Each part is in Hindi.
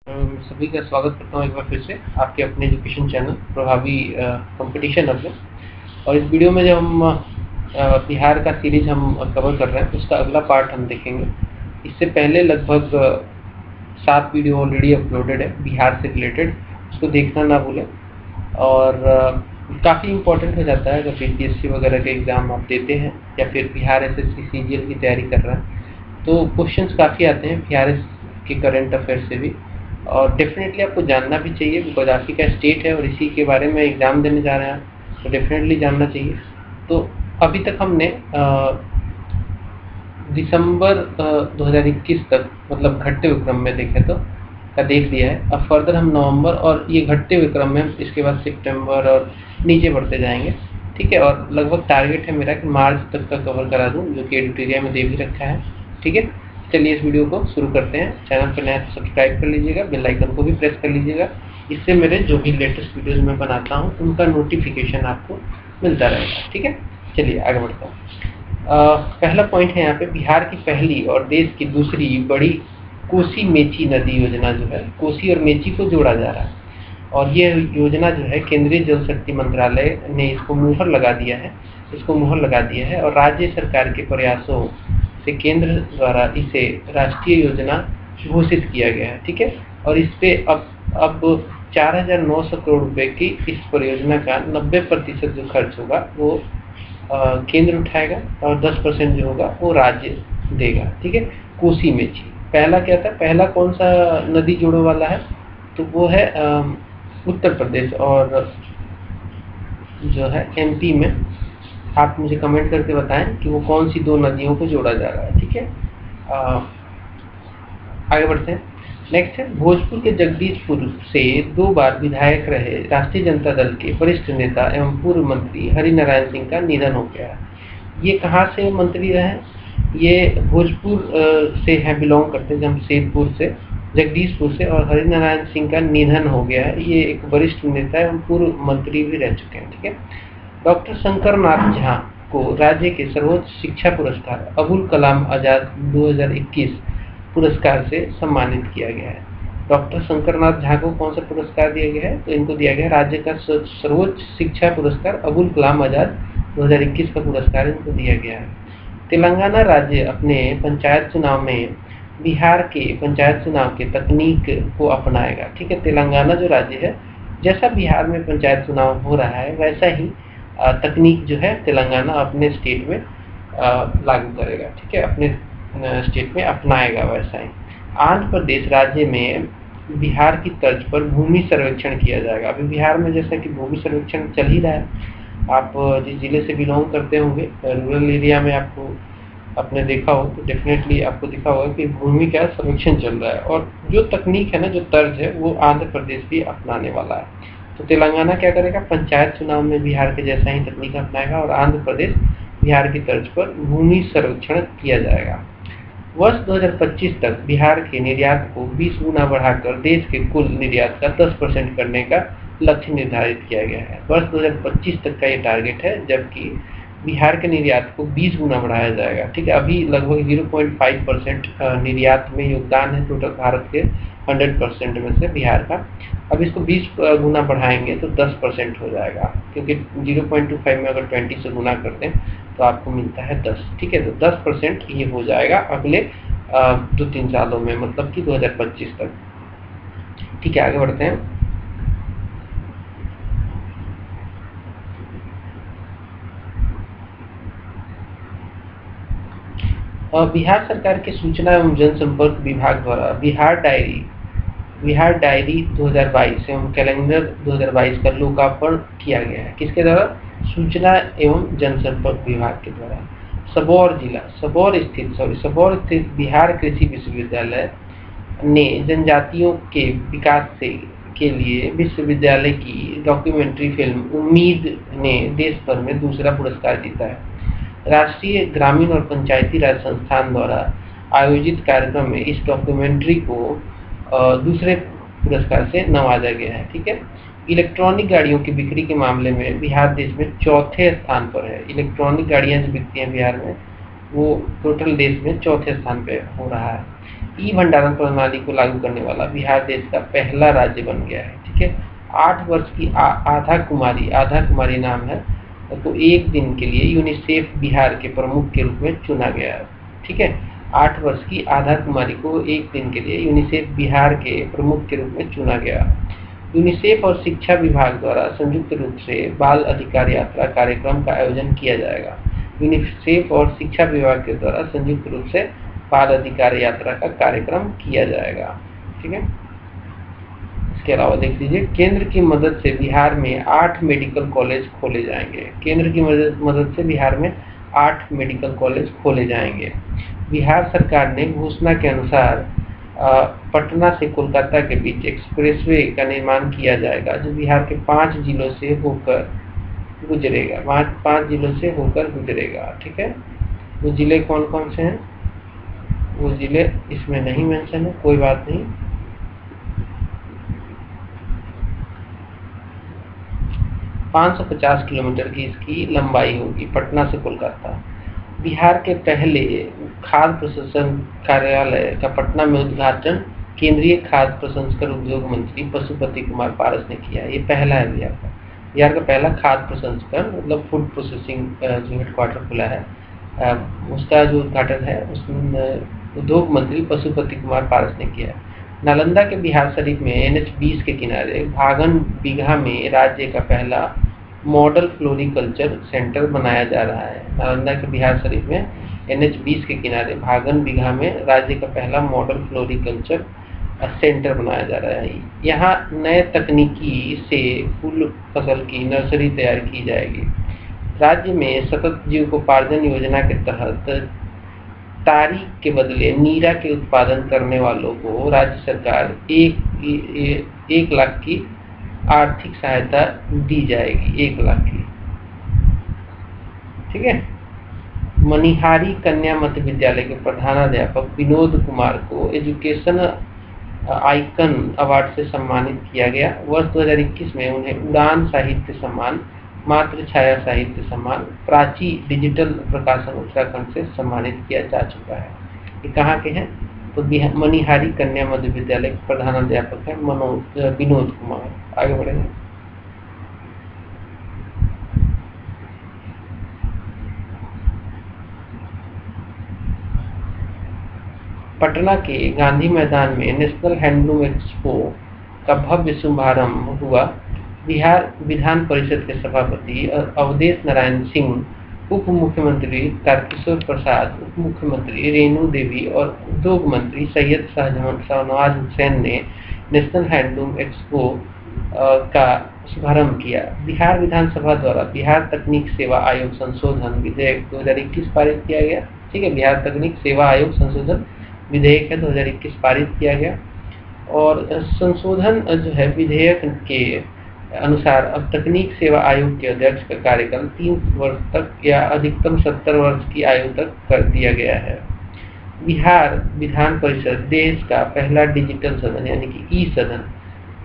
सभी का स्वागत करता हूँ एक बार फिर से आपके अपने एजुकेशन चैनल प्रभावी कंपटीशन हब में। और इस वीडियो में जब हम बिहार का सीरीज हम कवर कर रहे हैं, उसका अगला पार्ट हम देखेंगे। इससे पहले लगभग 7 वीडियो ऑलरेडी अपलोडेड है बिहार से रिलेटेड, उसको देखना ना भूलें। और काफ़ी इम्पोर्टेंट हो जाता है जब यूपीएससी वगैरह के एग्ज़ाम आप देते हैं या फिर बिहार एसएससी सीजीएल की तैयारी कर रहे हैं, तो क्वेश्चंस काफ़ी आते हैं बिहार के करंट अफेयर से भी। और डेफिनेटली आपको जानना भी चाहिए, बिकॉज आप ही का स्टेट है और इसी के बारे में एग्ज़ाम देने जा रहे हैं, तो डेफिनेटली जानना चाहिए। तो अभी तक हमने दिसंबर 2021 तक, मतलब घटते हुए क्रम में देखें तो, का देख लिया है। अब फर्दर हम नवंबर और ये घटते हुए क्रम में इसके बाद सितंबर और नीचे बढ़ते जाएंगे, ठीक है। और लगभग टारगेट है मेरा कि मार्च तक का कवर करा दूं, जो कि एडिटोरिया में दे भी रखा है, ठीक है। चलिए इस वीडियो को शुरू करते हैं। चैनल पर नया तो सब्सक्राइब कर लीजिएगा, बेल आइकन को भी प्रेस कर लीजिएगा। इससे मेरे जो भी लेटेस्ट वीडियोस मैं बनाता हूँ उनका नोटिफिकेशन आपको मिलता रहेगा, ठीक है। चलिए आगे बढ़ता हूँ। पहला पॉइंट है यहाँ पे, बिहार की पहली और देश की दूसरी बड़ी कोसी मेची नदी योजना जो है, कोसी और मेची को जोड़ा जा रहा है। और ये योजना जो है केंद्रीय जल शक्ति मंत्रालय ने इसको मुहर लगा दिया है और राज्य सरकार के प्रयासों से केंद्र द्वारा इसे राष्ट्रीय योजना घोषित किया गया है, ठीक है। और इस पे अब 4,900 करोड़ रुपए की इस परियोजना का 90% जो खर्च होगा वो केंद्र उठाएगा और 10% जो होगा वो राज्य देगा, ठीक है। कोसी मेची पहला क्या था, पहला कौन सा नदी जोड़ने वाला है, तो वो है उत्तर प्रदेश और जो है एमपी में। आप मुझे कमेंट करके बताएं कि वो कौन सी 2 नदियों को जोड़ा जा रहा है, ठीक है। आगे बढ़ते हैं। नेक्स्ट है, भोजपुर के जगदीशपुर से 2 बार विधायक रहे राष्ट्रीय जनता दल के वरिष्ठ नेता एवं पूर्व मंत्री हरिनारायण सिंह का निधन हो गया। ये कहाँ से मंत्री रहे, ये भोजपुर से हैं, बिलोंग करते हैं, जमशेदपुर से, जगदीशपुर से। और हरिनारायण सिंह का निधन हो गया है। ये एक वरिष्ठ नेता एवं पूर्व मंत्री भी रह चुके हैं, ठीक है। डॉक्टर शंकर नाथ झा को राज्य के सर्वोच्च शिक्षा पुरस्कार अबुल कलाम आजाद 2021 पुरस्कार से सम्मानित किया गया है। डॉक्टर शंकर नाथ झा को कौन सा पुरस्कार दिया गया है, तो इनको दिया गया राज्य का सर्वोच्च शिक्षा पुरस्कार अबुल कलाम आजाद 2021 का पुरस्कार इनको दिया गया है। तेलंगाना राज्य अपने पंचायत चुनाव में बिहार के पंचायत चुनाव के तकनीक को अपनाएगा, ठीक है। तेलंगाना जो राज्य है, जैसा बिहार में पंचायत चुनाव हो रहा है वैसा ही तकनीक जो है तेलंगाना अपने स्टेट में लागू करेगा, ठीक है, अपने स्टेट में अपनाएगा वैसा ही। आंध्र प्रदेश राज्य में बिहार की तर्ज पर भूमि सर्वेक्षण किया जाएगा। अभी बिहार में जैसा कि भूमि सर्वेक्षण चल ही रहा है, आप जिस जिले से बिलोंग करते होंगे, रूरल एरिया में आपको आपने देखा हो तो डेफिनेटली आपको दिखा होगा कि भूमि का सर्वेक्षण चल रहा है। और जो तकनीक है ना, जो तर्ज है, वो आंध्र प्रदेश भी अपनाने वाला है। तो तेलंगाना क्या करेगा, पंचायत चुनाव में बिहार के जैसा ही तकनीक अपनाएगा और आंध्र प्रदेश बिहार की तर्ज पर भूमि सर्वेक्षण किया जाएगा। वर्ष 2025 तक बिहार के निर्यात को 20 गुना बढ़ाकर देश के कुल निर्यात का 10% करने का लक्ष्य निर्धारित किया गया है। वर्ष 2025 तक का ये टारगेट है, जबकि बिहार के निर्यात को 20 गुना बढ़ाया जाएगा, ठीक है। अभी लगभग 0.5% निर्यात में योगदान है टोटल भारत के 100% में से बिहार का। अब इसको 20 गुना बढ़ाएंगे तो 10% हो जाएगा, क्योंकि 0.25 में अगर 20 से गुना करते हैं तो आपको मिलता है 10, ठीक है। तो 10% ये हो जाएगा अगले 2-3 सालों में, मतलब कि 2025 तक, ठीक है। आगे बढ़ते हैं। बिहार सरकार के सूचना एवं जनसंपर्क विभाग द्वारा बिहार डायरी 2022 एवं कैलेंडर 2022 का लोकार्पण किया गया है। किसके द्वारा, सूचना एवं जनसंपर्क विभाग के द्वारा। सबौर स्थित बिहार कृषि विश्वविद्यालय ने जनजातियों के विकास के लिए विश्वविद्यालय की डॉक्यूमेंट्री फिल्म उम्मीद ने देश भर में दूसरा पुरस्कार जीता है। राष्ट्रीय ग्रामीण और पंचायती राज संस्थान द्वारा आयोजित कार्यक्रम में इस डॉक्यूमेंट्री को दूसरे पुरस्कार से नवाजा गया है, ठीक है। इलेक्ट्रॉनिक गाड़ियों की बिक्री के मामले में बिहार देश में 4थे स्थान पर है। इलेक्ट्रॉनिक गाड़ियां जो बिकती हैं बिहार में, वो टोटल देश में 4थे स्थान पे हो रहा है। ई भंडारण प्रणाली को लागू करने वाला बिहार देश का पहला राज्य बन गया है। ठीक है, 8 वर्ष की आधा कुमारी नाम है, तो एक दिन के लिए यूनिसेफ बिहार के प्रमुख के रूप में चुना गया। ठीक है, 8 वर्ष की आधा कुमारी को एक दिन के लिए यूनिसेफ बिहार के प्रमुख के रूप में चुना गया। यूनिसेफ और शिक्षा विभाग द्वारा संयुक्त रूप से बाल अधिकार यात्रा कार्यक्रम का आयोजन किया जाएगा। यूनिसेफ और शिक्षा विभाग के द्वारा संयुक्त रूप से बाल अधिकार यात्रा का कार्यक्रम किया जाएगा। ठीक है, इसके अलावा देख लीजिए, केंद्र की मदद से बिहार में 8 मेडिकल कॉलेज खोले जाएंगे। केंद्र की मदद से बिहार में 8 मेडिकल कॉलेज खोले जाएंगे। बिहार सरकार ने घोषणा के अनुसार पटना से कोलकाता के बीच एक्सप्रेसवे का निर्माण किया जाएगा, जो बिहार के 5 जिलों से होकर गुजरेगा। 5 जिलों से होकर गुजरेगा। ठीक है, वो जिले कौन कौन से हैं वो जिले इसमें नहीं मेंशन है, कोई बात नहीं। 550 किलोमीटर की इसकी लंबाई होगी पटना से कोलकाता। बिहार के पहले खाद्य प्रसंस्करण कार्यालय का पटना में उद्घाटन केंद्रीय खाद्य प्रसंस्करण उद्योग मंत्री पशुपति कुमार पारस ने किया। ये पहला है बिहार का पहला खाद्य प्रसंस्करण मतलब फूड प्रोसेसिंग जो हेडक्वार्टर खुला है, उसका जो उद्घाटन है उसमें उद्योग मंत्री पशुपति कुमार पारस ने किया। नालंदा के बिहार शरीफ में NH-20 के किनारे भागन बीघा में राज्य का पहला मॉडल फ्लोरिकल्चर सेंटर बनाया जा रहा है। नालंदा के बिहार शरीफ में NH-20 के किनारे भागन बीघा में राज्य का पहला मॉडल फ्लोरिकल्चर सेंटर बनाया जा रहा है। यहाँ नए तकनीकी से फूल फसल की नर्सरी तैयार की जाएगी। राज्य में सतत जीविकोपार्जन योजना के तहत तारीख के बदले नीरा के उत्पादन करने वालों को राज्य सरकार 1 लाख की आर्थिक सहायता दी जाएगी। 1 लाख की। ठीक है, मनिहारी कन्या मध्य विद्यालय के प्रधानाध्यापक विनोद कुमार को एजुकेशन आइकन अवार्ड से सम्मानित किया गया। वर्ष 2021 में उन्हें उड़ान साहित्य सम्मान, मातृ छाया साहित्य सम्मान, प्राची डिजिटल प्रकाशन उत्तराखंड से सम्मानित किया जा चुका है। ये कहाँ के हैं? तो मनिहारी कन्या मध्य विद्यालय के प्रधानाध्यापक है विनोद कुमार। आगे बढ़ेंगे। पटना के गांधी मैदान में नेशनल हैंडलूम एक्सपो का भव्य शुभारंभ हुआ। बिहार विधान परिषद के सभापति अवधेश नारायण सिंह, उप मुख्यमंत्री तारकिशोर प्रसाद, उप मुख्यमंत्री रेणु देवी और उद्योग मंत्री सैयद शाहनवाज हुसैन ने नेशनल हैंडलूम एक्सपो का शुभारंभ किया। बिहार विधानसभा द्वारा बिहार तकनीक सेवा आयोग संशोधन विधेयक 2021 पारित किया गया। ठीक है, बिहार तकनीक सेवा आयोग संशोधन विधेयक है 2021 पारित किया गया। और संशोधन जो है विधेयक के अनुसार अब तकनीक सेवा आयोग के अध्यक्ष का कार्यकाल 3 वर्ष तक या अधिकतम 70 वर्ष की आयु तक कर दिया गया है। बिहार विधान परिषद देश का पहला डिजिटल सदन यानी कि ई सदन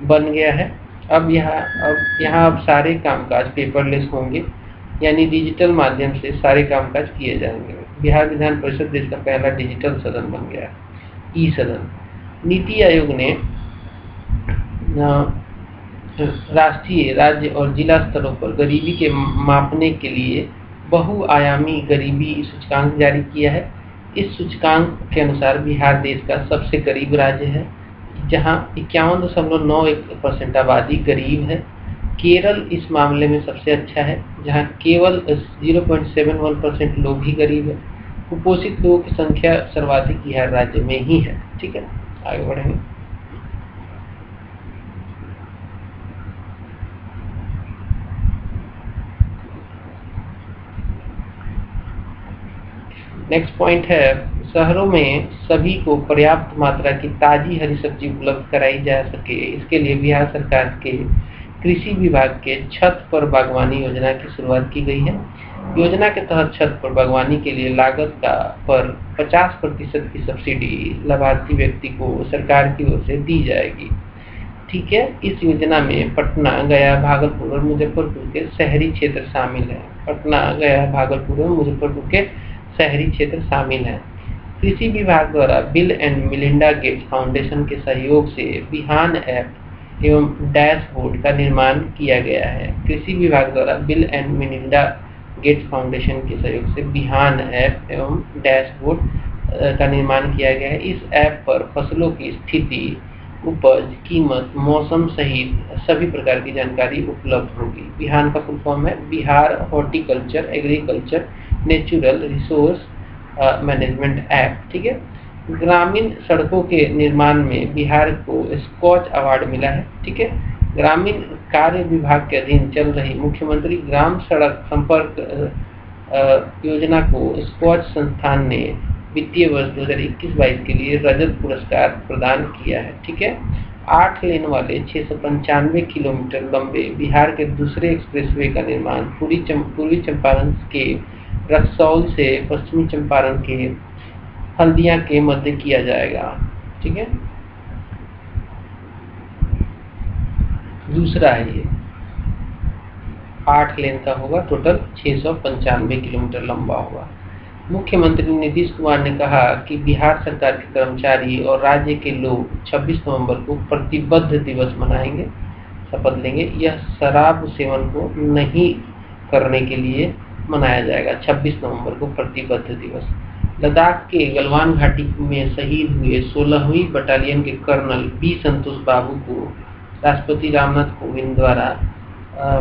बन गया है। अब यहाँ सारे कामकाज पेपरलेस होंगे, यानी डिजिटल माध्यम से सारे कामकाज किए जाएंगे। बिहार विधान परिषद देश का पहला डिजिटल सदन बन गया, ई सदन। नीति आयोग ने राष्ट्रीय, राज्य और जिला स्तरों पर गरीबी के मापने के लिए बहुआयामी गरीबी सूचकांक जारी किया है। इस सूचकांक के अनुसार बिहार देश का सबसे गरीब राज्य है, जहां 51.91% आबादी गरीब है। केरल इस मामले में सबसे अच्छा है, जहां केवल 0.71% लोग ही गरीब है। कुपोषित लोगों की संख्या सर्वाधिक बिहार राज्य में ही है। ठीक है, आगे बढ़ेंगे। नेक्स्ट पॉइंट है, शहरों में सभी को पर्याप्त मात्रा की ताजी हरी सब्जी उपलब्ध कराई जा सके, इसके लिए बिहार सरकार के कृषि विभाग के छत पर बागवानी योजना की शुरुआत की गई है। योजना के तहत छत पर बागवानी के लिए लागत पर 50% की सब्सिडी लाभार्थी व्यक्ति को सरकार की ओर से दी जाएगी। ठीक है, इस योजना में पटना, गया, भागलपुर और मुजफ्फरपुर के शहरी क्षेत्र शामिल है। पटना, गया, भागलपुर और मुजफ्फरपुर के शहरी क्षेत्र शामिल हैं। कृषि विभाग द्वारा bill and Melinda Gates foundation के सहयोग से बिहान ऐप एवं डैशबोर्ड का निर्माण किया गया है। कृषि विभाग द्वारा bill and Melinda Gates foundation के सहयोग से बिहान ऐप एवं डैशबोर्ड का निर्माण किया गया है। इस ऐप पर फसलों की स्थिति, उपज, कीमत, मौसम सहित सभी प्रकार की जानकारी उपलब्ध होगी। बिहान का फुल फॉर्म है Bihar horticulture agriculture natural resource management app. ठीक है। ग्रामीण सड़कों के निर्माण में बिहार को स्कॉच अवार्ड मिला है। ठीक है। ग्रामीण कार्य विभाग के अधीन चल रही मुख्यमंत्री ग्राम सड़क संपर्क योजना को स्कॉच संस्थान ने वित्तीय वर्ष 2021-22 के लिए रजत पुरस्कार प्रदान किया है। ठीक है। 8 लेन वाले 695 किलोमीटर लंबे बिहार के दूसरे एक्सप्रेसवे का निर्माण पूर्वी चंपारण के रक्सौल से पश्चिमी चंपारण के हल्दिया के मध्य किया जाएगा। ठीक है। दूसरा है ये 8 लेन का होगा, टोटल 695 किलोमीटर लंबा होगा। मुख्यमंत्री नीतीश कुमार ने कहा कि बिहार सरकार के कर्मचारी और राज्य के लोग 26 नवंबर को प्रतिबद्ध दिवस मनाएंगे, शपथ लेंगे। यह शराब सेवन को नहीं करने के लिए मनाया जाएगा। 26 नवंबर को प्रतिबद्ध दिवस। लद्दाख के गलवान घाटी में शहीद हुए 16वीं बटालियन के कर्नल बी संतोष बाबू को राष्ट्रपति रामनाथ कोविंद द्वारा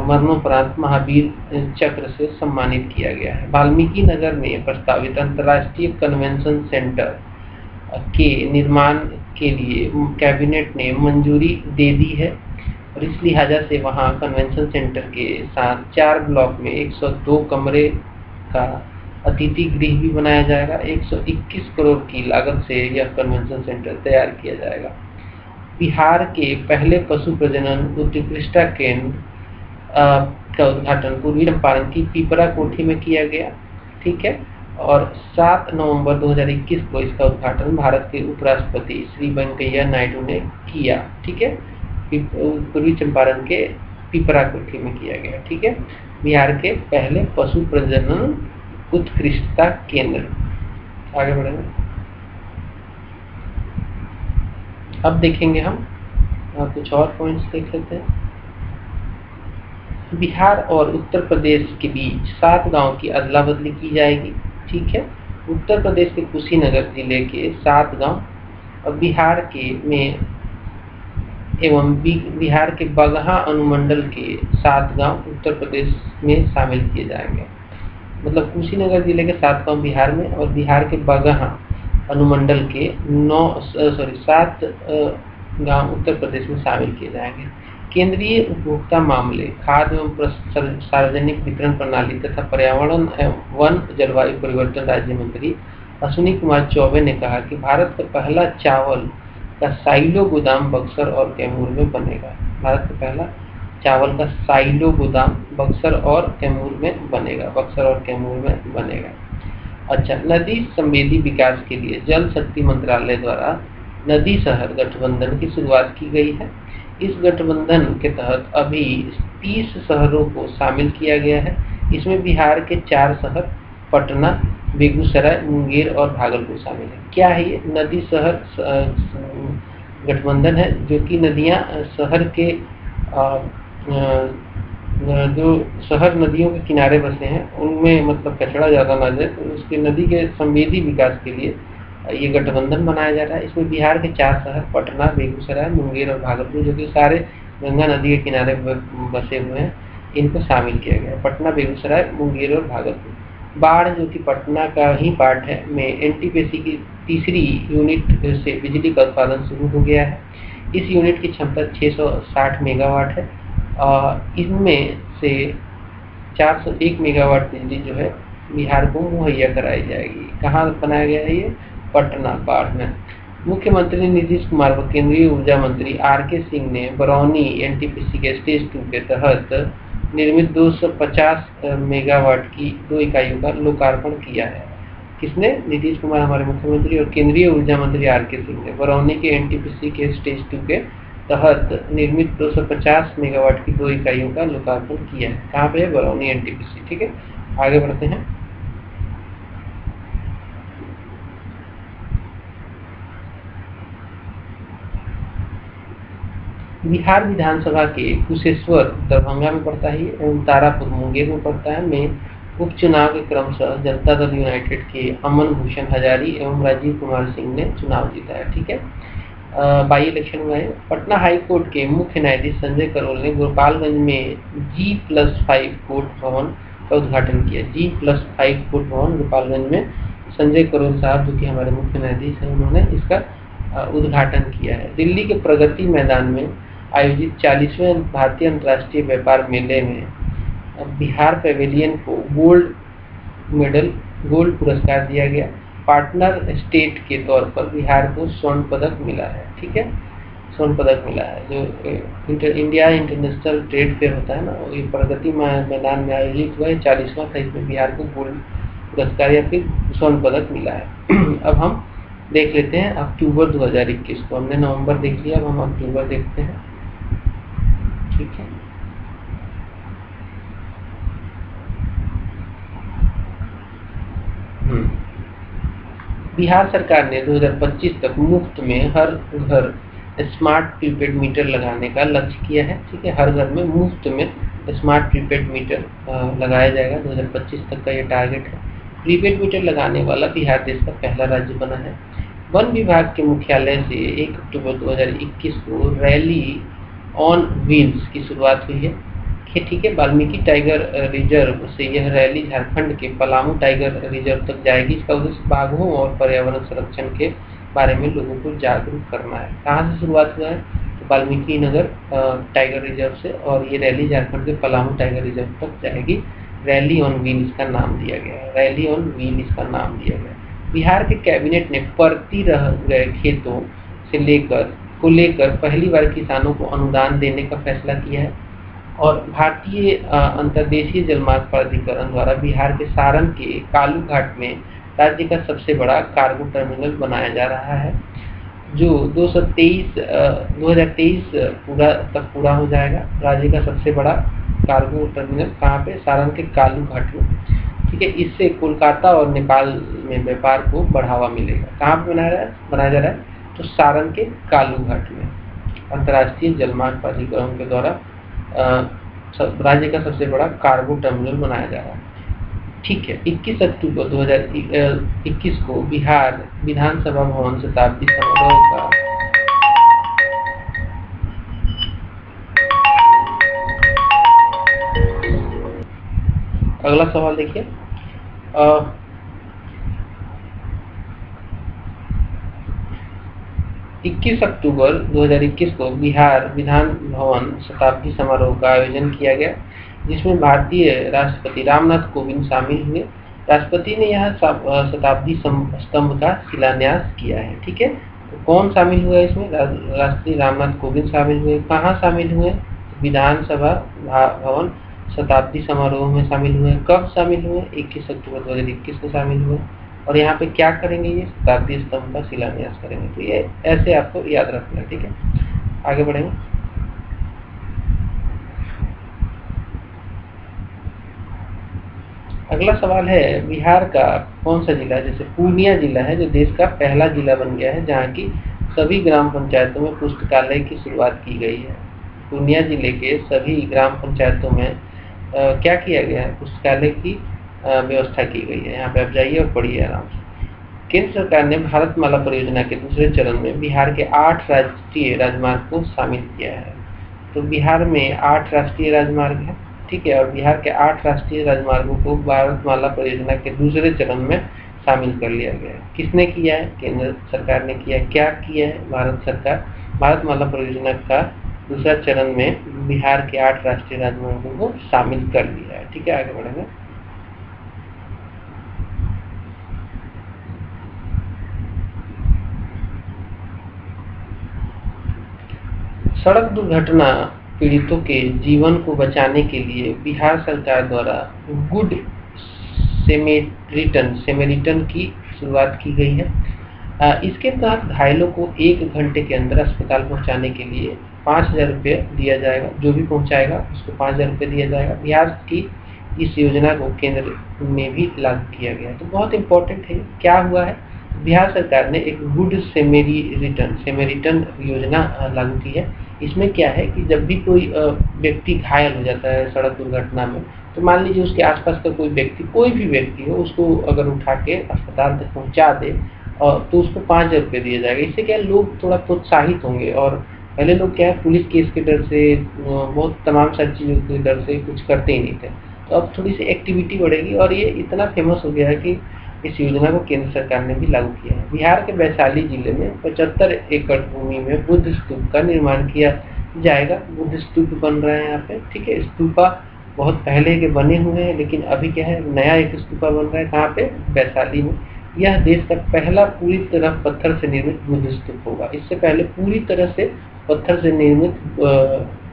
मरणोपरांत महावीर चक्र से सम्मानित किया गया है। वाल्मीकि नगर में प्रस्तावित अंतर्राष्ट्रीय कन्वेंशन सेंटर के निर्माण के लिए कैबिनेट ने मंजूरी दे दी है और इस लिहाजा से वहां कन्वेंशन सेंटर के साथ 4 ब्लॉक में 102 कमरे का अतिथि गृह भी बनाया जाएगा। 121 करोड़ की लागत से यह कन्वेंशन सेंटर तैयार किया जाएगा। बिहार के पहले पशु प्रजनन उत्कृष्टता केंद्र का उद्घाटन पूर्वी चंपारण की पिपरा कोठी में किया गया। ठीक है। और 7 नवंबर 2021 को इसका उद्घाटन भारत के उपराष्ट्रपति श्री वेंकैया नायडू ने किया। ठीक है। पूर्वी चंपारण के पिपरा कोठी में किया गया। ठीक है। बिहार के पहले पशु प्रजनन उत्कृष्टता केंद्र। आगे बढ़ेंगे। अब देखेंगे हम कुछ और पॉइंट्स देख लेते हैं। बिहार और उत्तर प्रदेश के बीच 7 गांव की अदला बदली की जाएगी। ठीक है। उत्तर प्रदेश के कुशीनगर जिले के 7 गांव और बिहार के में एवं बिहार के बगहा अनुमंडल के 7 गांव उत्तर प्रदेश में शामिल किए जाएंगे। मतलब कुशीनगर जिले के 7 गांव बिहार में और बिहार के बगहा अनुमंडल के 7 गांव उत्तर प्रदेश में शामिल किए जाएंगे। केंद्रीय उपभोक्ता मामले, खाद्य एवं सार्वजनिक वितरण प्रणाली तथा पर्यावरण एवं वन जलवायु परिवर्तन राज्य मंत्री अश्विनी कुमार चौबे ने कहा कि भारत का पहला चावल का साइलो गोदाम बक्सर और कैमूर में बनेगा। भारत का पहला चावल का साइलो गोदाम बक्सर और कैमूर में बनेगा। बक्सर और कैमूर में बनेगा। अच्छा, नदी संवेदी विकास के लिए जल शक्ति मंत्रालय द्वारा नदी शहर गठबंधन की शुरुआत की गई है। इस गठबंधन के तहत अभी 30 शहरों को शामिल किया गया है। इसमें बिहार के 4 शहर पटना, बेगूसराय, मुंगेर और भागलपुर शामिल है। क्या है ये? नदी शहर गठबंधन है जो कि नदियां शहर के जो शहर नदियों के किनारे बसे हैं उनमें मतलब कचरा ज़्यादा ना जाए, तो उसके नदी के संवेदी विकास के लिए ये गठबंधन बनाया जा रहा है। इसमें बिहार के 4 शहर पटना, बेगूसराय, मुंगेर और भागलपुर जो कि सारे गंगा नदी के किनारे बसे हुए हैं, इनको शामिल किया गया। पटना, बेगूसराय, मुंगेर और भागलपुर। बाढ़ जो कि पटना का ही पार्ट है में एनटीपीसी की 3री यूनिट से बिजली का उत्पादन शुरू हो गया है। इस यूनिट की क्षमता 660 मेगावाट है और इनमें से 401 मेगावाट बिजली जो है बिहार को मुहैया कराई जाएगी। कहाँ बनाया गया है ये? पटना बाढ़ में। मुख्यमंत्री नीतीश कुमार व केंद्रीय ऊर्जा मंत्री आर.के. सिंह ने बरौनी एनटीपीसी के स्टेज 2 के तहत निर्मित 250 मेगावाट की 2 इकाइयों का लोकार्पण किया है। किसने? नीतीश कुमार हमारे मुख्यमंत्री और केंद्रीय ऊर्जा मंत्री आर.के. सिंह ने बरौनी के एनटीपीसी के स्टेज 2 के तहत निर्मित 250 मेगावाट की 2 इकाइयों का लोकार्पण किया है। कहाँ पे है? बरौनी एनटीपीसी। ठीक है, आगे बढ़ते हैं। बिहार विधानसभा के कुशेश्वर दरभंगा में पड़ता है एवं तारापुर मुंगेर में पड़ता है में उपचुनाव के क्रमशः जनता दल यूनाइटेड के अमन भूषण हजारी एवं राजीव कुमार सिंह ने चुनाव जीता है। ठीक है, बाई इलेक्शन में है। पटना हाई कोर्ट के मुख्य न्यायाधीश संजय करोल ने गोपालगंज में G+5 कोर्ट भवन का उद्घाटन किया। G+5 कोर्ट भवन गोपालगंज में संजय करोल साहब, जो कि हमारे मुख्य न्यायाधीश हैं, उन्होंने इसका उद्घाटन किया है। दिल्ली के प्रगति मैदान में आयोजित 40वें भारतीय अंतर्राष्ट्रीय व्यापार मेले में बिहार पेवेलियन को गोल्ड पुरस्कार दिया गया। पार्टनर स्टेट के तौर पर बिहार को स्वर्ण पदक मिला है। ठीक है, स्वर्ण पदक मिला है। जो इंडिया इंटरनेशनल ट्रेड फेयर होता है ना, ये प्रगति मैदान में आयोजित हुआ है 40वां था। इसमें बिहार को गोल्ड पुरस्कार या फिर स्वर्ण पदक मिला है। अब हम देख लेते हैं अक्टूबर 2021 को। हमने नवंबर देख लिया, अब हम अक्टूबर देखते हैं। ठीक है, बिहार सरकार ने 2025 तक मुफ्त में हर घर स्मार्ट प्रीपेड मीटर लगाने का लक्ष्य किया है। ठीक है, हर घर में मुफ्त में स्मार्ट प्रीपेड मीटर लगाया जाएगा। 2025 तक का ये टारगेट है। प्रीपेड मीटर लगाने वाला बिहार देश का पहला राज्य बना है। वन विभाग के मुख्यालय से 1 अक्टूबर 2021 को रैली ऑन व्हील्स की शुरुआत हुई है। ठीक है, वाल्मीकि टाइगर रिजर्व से यह रैली झारखंड के पलामू टाइगर रिजर्व तक जाएगी। इसका उद्देश्य बाघों और पर्यावरण संरक्षण के बारे में लोगों को जागरूक करना है। कहाँ से शुरुआत हुआ है? तो वाल्मीकि नगर टाइगर रिजर्व से, और ये रैली झारखंड के पलामू टाइगर रिजर्व तक जाएगी। रैली ऑन व्हील इसका नाम दिया गया है। रैली ऑन व्हील इसका नाम दिया गया। बिहार के कैबिनेट ने पड़ती रह गए खेतों से लेकर पहली बार किसानों को अनुदान देने का फैसला किया है। और भारतीय अंतर्देशीय जलमार्ग प्राधिकरण द्वारा बिहार के सारण के कालू घाट में राज्य का सबसे बड़ा कार्गो टर्मिनल बनाया जा रहा है, जो 2023 पूरा हो जाएगा। राज्य का सबसे बड़ा कार्गो टर्मिनल कहाँ पे? सारण के कालू घाट में। ठीक है, इससे कोलकाता और नेपाल में व्यापार को बढ़ावा मिलेगा। कहाँ पे बनाया जा रहा है? तो सारण के कालू घाट में अंतर्राष्ट्रीय जलमार्ग प्राधिकरण के द्वारा राज्य का सबसे बड़ा कार्गो टर्मिनल बनाया जा रहा है। ठीक है, 21 अक्टूबर 2021 को बिहार विधानसभा भवन शताब्दी समारोह का अगला सवाल देखिए। 21 अक्टूबर 2021 को बिहार विधान भवन शताब्दी समारोह का आयोजन किया गया, जिसमें भारतीय राष्ट्रपति रामनाथ कोविंद शामिल हुए। राष्ट्रपति ने यहाँ शताब्दी स्तंभ का शिलान्यास किया है। ठीक है, तो कौन शामिल हुआ इसमें? राष्ट्रपति रामनाथ कोविंद शामिल हुए। कहाँ शामिल हुए? विधानसभा भवन शताब्दी समारोह में शामिल हुए। कब शामिल हुए? 21 अक्टूबर 2021 को शामिल हुए। और यहाँ पे क्या करेंगे? ये शताब्दी स्तंभ का शिलान्यास करेंगे। तो ये ऐसे आपको याद रखना है। ठीक है, आगे बढ़ेंगे। अगला सवाल है, बिहार का कौन सा जिला, जैसे पूर्णिया जिला है जो देश का पहला जिला बन गया है जहाँ की सभी ग्राम पंचायतों में पुस्तकालय की शुरुआत की गई है। पूर्णिया जिले के सभी ग्राम पंचायतों में क्या किया गया है? पुस्तकालय की व्यवस्था की गई है। यहाँ पे आप जाइए और पढ़िए आराम से। केंद्र सरकार ने भारतमाला परियोजना के दूसरे चरण में बिहार के 8 राष्ट्रीय राजमार्ग को शामिल किया है। तो बिहार में 8 राष्ट्रीय राजमार्ग है। ठीक है, और बिहार के 8 राष्ट्रीय राजमार्गों को भारतमाला परियोजना के दूसरे चरण में शामिल कर लिया गया है। किसने किया है? केंद्र सरकार ने किया। क्या किया है भारत सरकार? भारतमाला परियोजना का दूसरा चरण में बिहार के 8 राष्ट्रीय राजमार्गों को शामिल कर लिया है। ठीक है, आगे बढ़ेंगे। सड़क दुर्घटना पीड़ितों के जीवन को बचाने के लिए बिहार सरकार द्वारा गुड सेमेरिटन की शुरुआत की गई है। इसके तहत घायलों को 1 घंटे के अंदर अस्पताल पहुंचाने के लिए 5,000 रुपये दिया जाएगा। जो भी पहुंचाएगा उसको 5,000 रुपये दिया जाएगा। बिहार की इस योजना को केंद्र में भी लागू किया गया है। तो बहुत इम्पोर्टेंट है। क्या हुआ है? बिहार सरकार ने एक गुड सेमेरिटन योजना लागू की है। इसमें क्या है कि जब भी कोई व्यक्ति घायल हो जाता है सड़क दुर्घटना में, तो मान लीजिए उसके आसपास का कोई व्यक्ति, कोई भी व्यक्ति हो, उसको अगर उठा के अस्पताल तक पहुंचा दे तो उसको 5,000 रुपये दिया जाएगा। इससे क्या है, लोग थोड़ा प्रोत्साहित होंगे। और पहले लोग क्या है, पुलिस केस के डर से, बहुत तमाम सारी चीज़ों के डर से कुछ करते ही नहीं थे। तो अब थोड़ी सी एक्टिविटी बढ़ेगी और ये इतना फेमस हो गया है कि इस योजना को केंद्र सरकार ने भी लागू किया है। बिहार के वैशाली जिले में 75 एकड़ भूमि में बुद्ध स्तूप का निर्माण किया जाएगा। बुद्ध स्तूप बन रहे हैं यहाँ पे, ठीक है। स्तूपा बहुत पहले के बने हुए हैं, लेकिन अभी क्या है, नया एक स्तूपा बन रहा है। कहाँ पे? वैशाली में। यह देश का पहला पूरी तरह पत्थर से निर्मित बुद्ध स्तूप होगा। इससे पहले पूरी तरह से पत्थर से निर्मित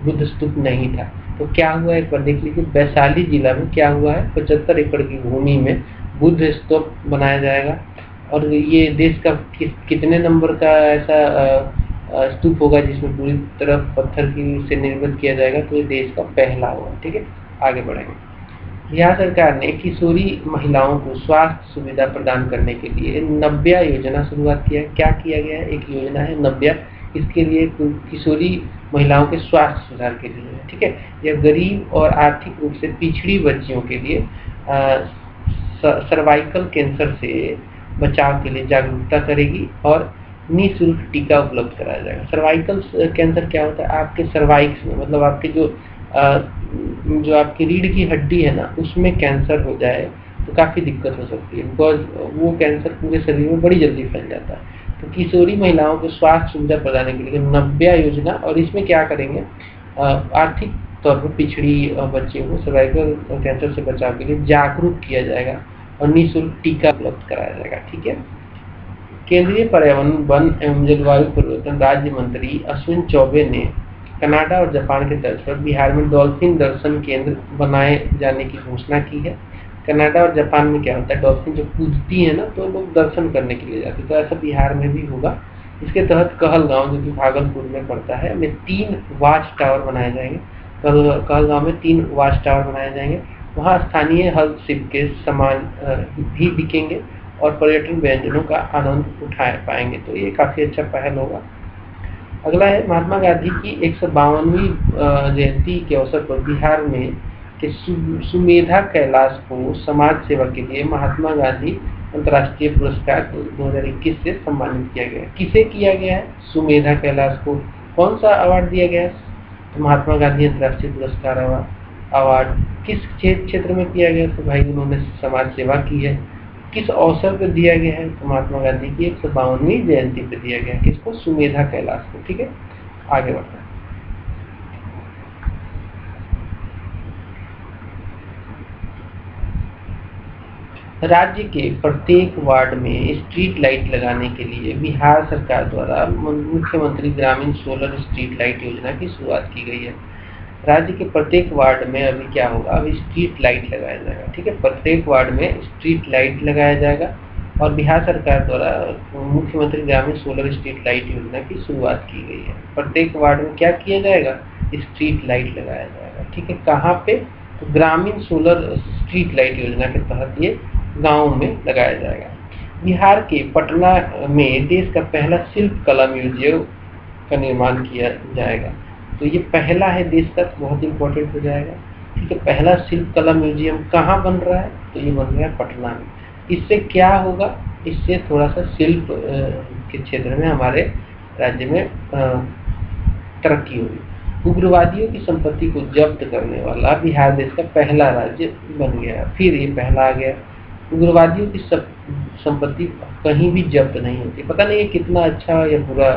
बुद्ध स्तूप नहीं था। तो क्या हुआ, एक बार देख लीजिए, वैशाली जिला में क्या हुआ है, 75 एकड़ की भूमि में बुद्ध स्तूप बनाया जाएगा। और ये देश का कितने नंबर का ऐसा स्तूप होगा जिसमें पूरी तरह पत्थर की से निर्मित किया जाएगा? तो ये देश का पहला होगा, ठीक है। आगे बढ़ेंगे। बिहार सरकार ने किशोरी महिलाओं को स्वास्थ्य सुविधा प्रदान करने के लिए नव्या योजना शुरुआत किया है। क्या किया गया है? एक योजना है नव्या, इसके लिए किशोरी महिलाओं के स्वास्थ्य सुधार के लिए, ठीक है। यह गरीब और आर्थिक रूप से पिछड़ी बच्चियों के लिए सर्वाइकल कैंसर से बचाव के लिए जागरूकता करेगी और निःशुल्क टीका उपलब्ध कराया जाएगा। सर्वाइकल कैंसर क्या होता है? आपके सर्वाइक्स में, मतलब आपके जो आपकी रीढ़ की हड्डी है ना, उसमें कैंसर हो जाए तो काफ़ी दिक्कत हो सकती है, बिकॉज वो कैंसर पूरे शरीर में बड़ी जल्दी फैल जाता है। तो किशोरी महिलाओं को स्वास्थ्य सुविधा प्रदान के लिए नव्या योजना, और इसमें क्या करेंगे, आर्थिक तौर पर पिछड़ी बच्चियों को सर्वाइकल कैंसर से बचाव के लिए जागरूक किया जाएगा और निःशुल्क टीका उपलब्ध कराया जाएगा, ठीक है। केंद्रीय पर्यावरण, वन एवं जलवायु परिवर्तन राज्य मंत्री अश्विन चौबे ने कनाडा और जापान के तर्ज पर बिहार में डॉल्फिन दर्शन केंद्र बनाए जाने की घोषणा की है। कनाडा और जापान में क्या होता है, डॉल्फिन जब कूदती है ना, तो लोग दर्शन करने के लिए जाते हैं। तो ऐसा बिहार में भी होगा। इसके तहत कहलगांव, जो कि भागलपुर में पड़ता है, में 3 वॉच टावर बनाए जाएंगे। कहलगांव में 3 वॉच टावर बनाए जाएंगे। वहाँ स्थानीय हस्तशिल्प के सामान भी बिकेंगे और पर्यटन व्यंजनों का आनंद उठा पाएंगे। तो ये काफ़ी अच्छा पहल होगा। अगला है महात्मा गांधी की 152वीं जयंती के अवसर पर बिहार में के सुमेधा कैलाश को समाज सेवा के लिए महात्मा गांधी अंतर्राष्ट्रीय पुरस्कार 2021 से सम्मानित किया गया है। किसे किया गया है? सुमेधा कैलाश को। कौन सा अवार्ड दिया गया है? तो महात्मा गांधी अंतर्राष्ट्रीय पुरस्कार अवार्ड। किस क्षेत्र में किया गया? तो भाई उन्होंने समाज सेवा की है। किस अवसर पर दिया गया है? तो महात्मा गांधी की 152वीं जयंती पर दिया गया है। किसको? सुमेधा कैलाश को, ठीक है। आगे बढ़ते हैं। राज्य के प्रत्येक वार्ड में स्ट्रीट लाइट लगाने के लिए बिहार सरकार द्वारा मुख्यमंत्री ग्रामीण सोलर स्ट्रीट लाइट योजना की शुरुआत की गई है। राज्य के प्रत्येक वार्ड में अभी क्या होगा, अभी स्ट्रीट लाइट लगाया जाएगा, ठीक है। प्रत्येक वार्ड में स्ट्रीट लाइट लगाया जाएगा और बिहार सरकार द्वारा मुख्यमंत्री ग्रामीण सोलर स्ट्रीट लाइट योजना की शुरुआत की गई है। प्रत्येक वार्ड में क्या किया जाएगा? स्ट्रीट लाइट लगाया जाएगा, ठीक है। कहाँ पे? तो ग्रामीण सोलर स्ट्रीट लाइट योजना के तहत ये गाँव में लगाया जाएगा। बिहार के पटना में देश का पहला शिल्प कला म्यूजियम का निर्माण किया जाएगा। तो ये पहला है देश का, तो बहुत इम्पोर्टेंट हो जाएगा, ठीक है। पहला शिल्प कला म्यूजियम कहाँ बन रहा है? तो ये बन रहा है पटना में। इससे क्या होगा? इससे थोड़ा सा शिल्प के क्षेत्र में हमारे राज्य में तरक्की होगी। उग्रवादियों की संपत्ति को जब्त करने वाला बिहार देश का पहला राज्य बन गया। फिर ये पहला आ गया। उग्रवादियों की संपत्ति कहीं भी जब्त नहीं होती। पता नहीं ये कितना अच्छा या बुरा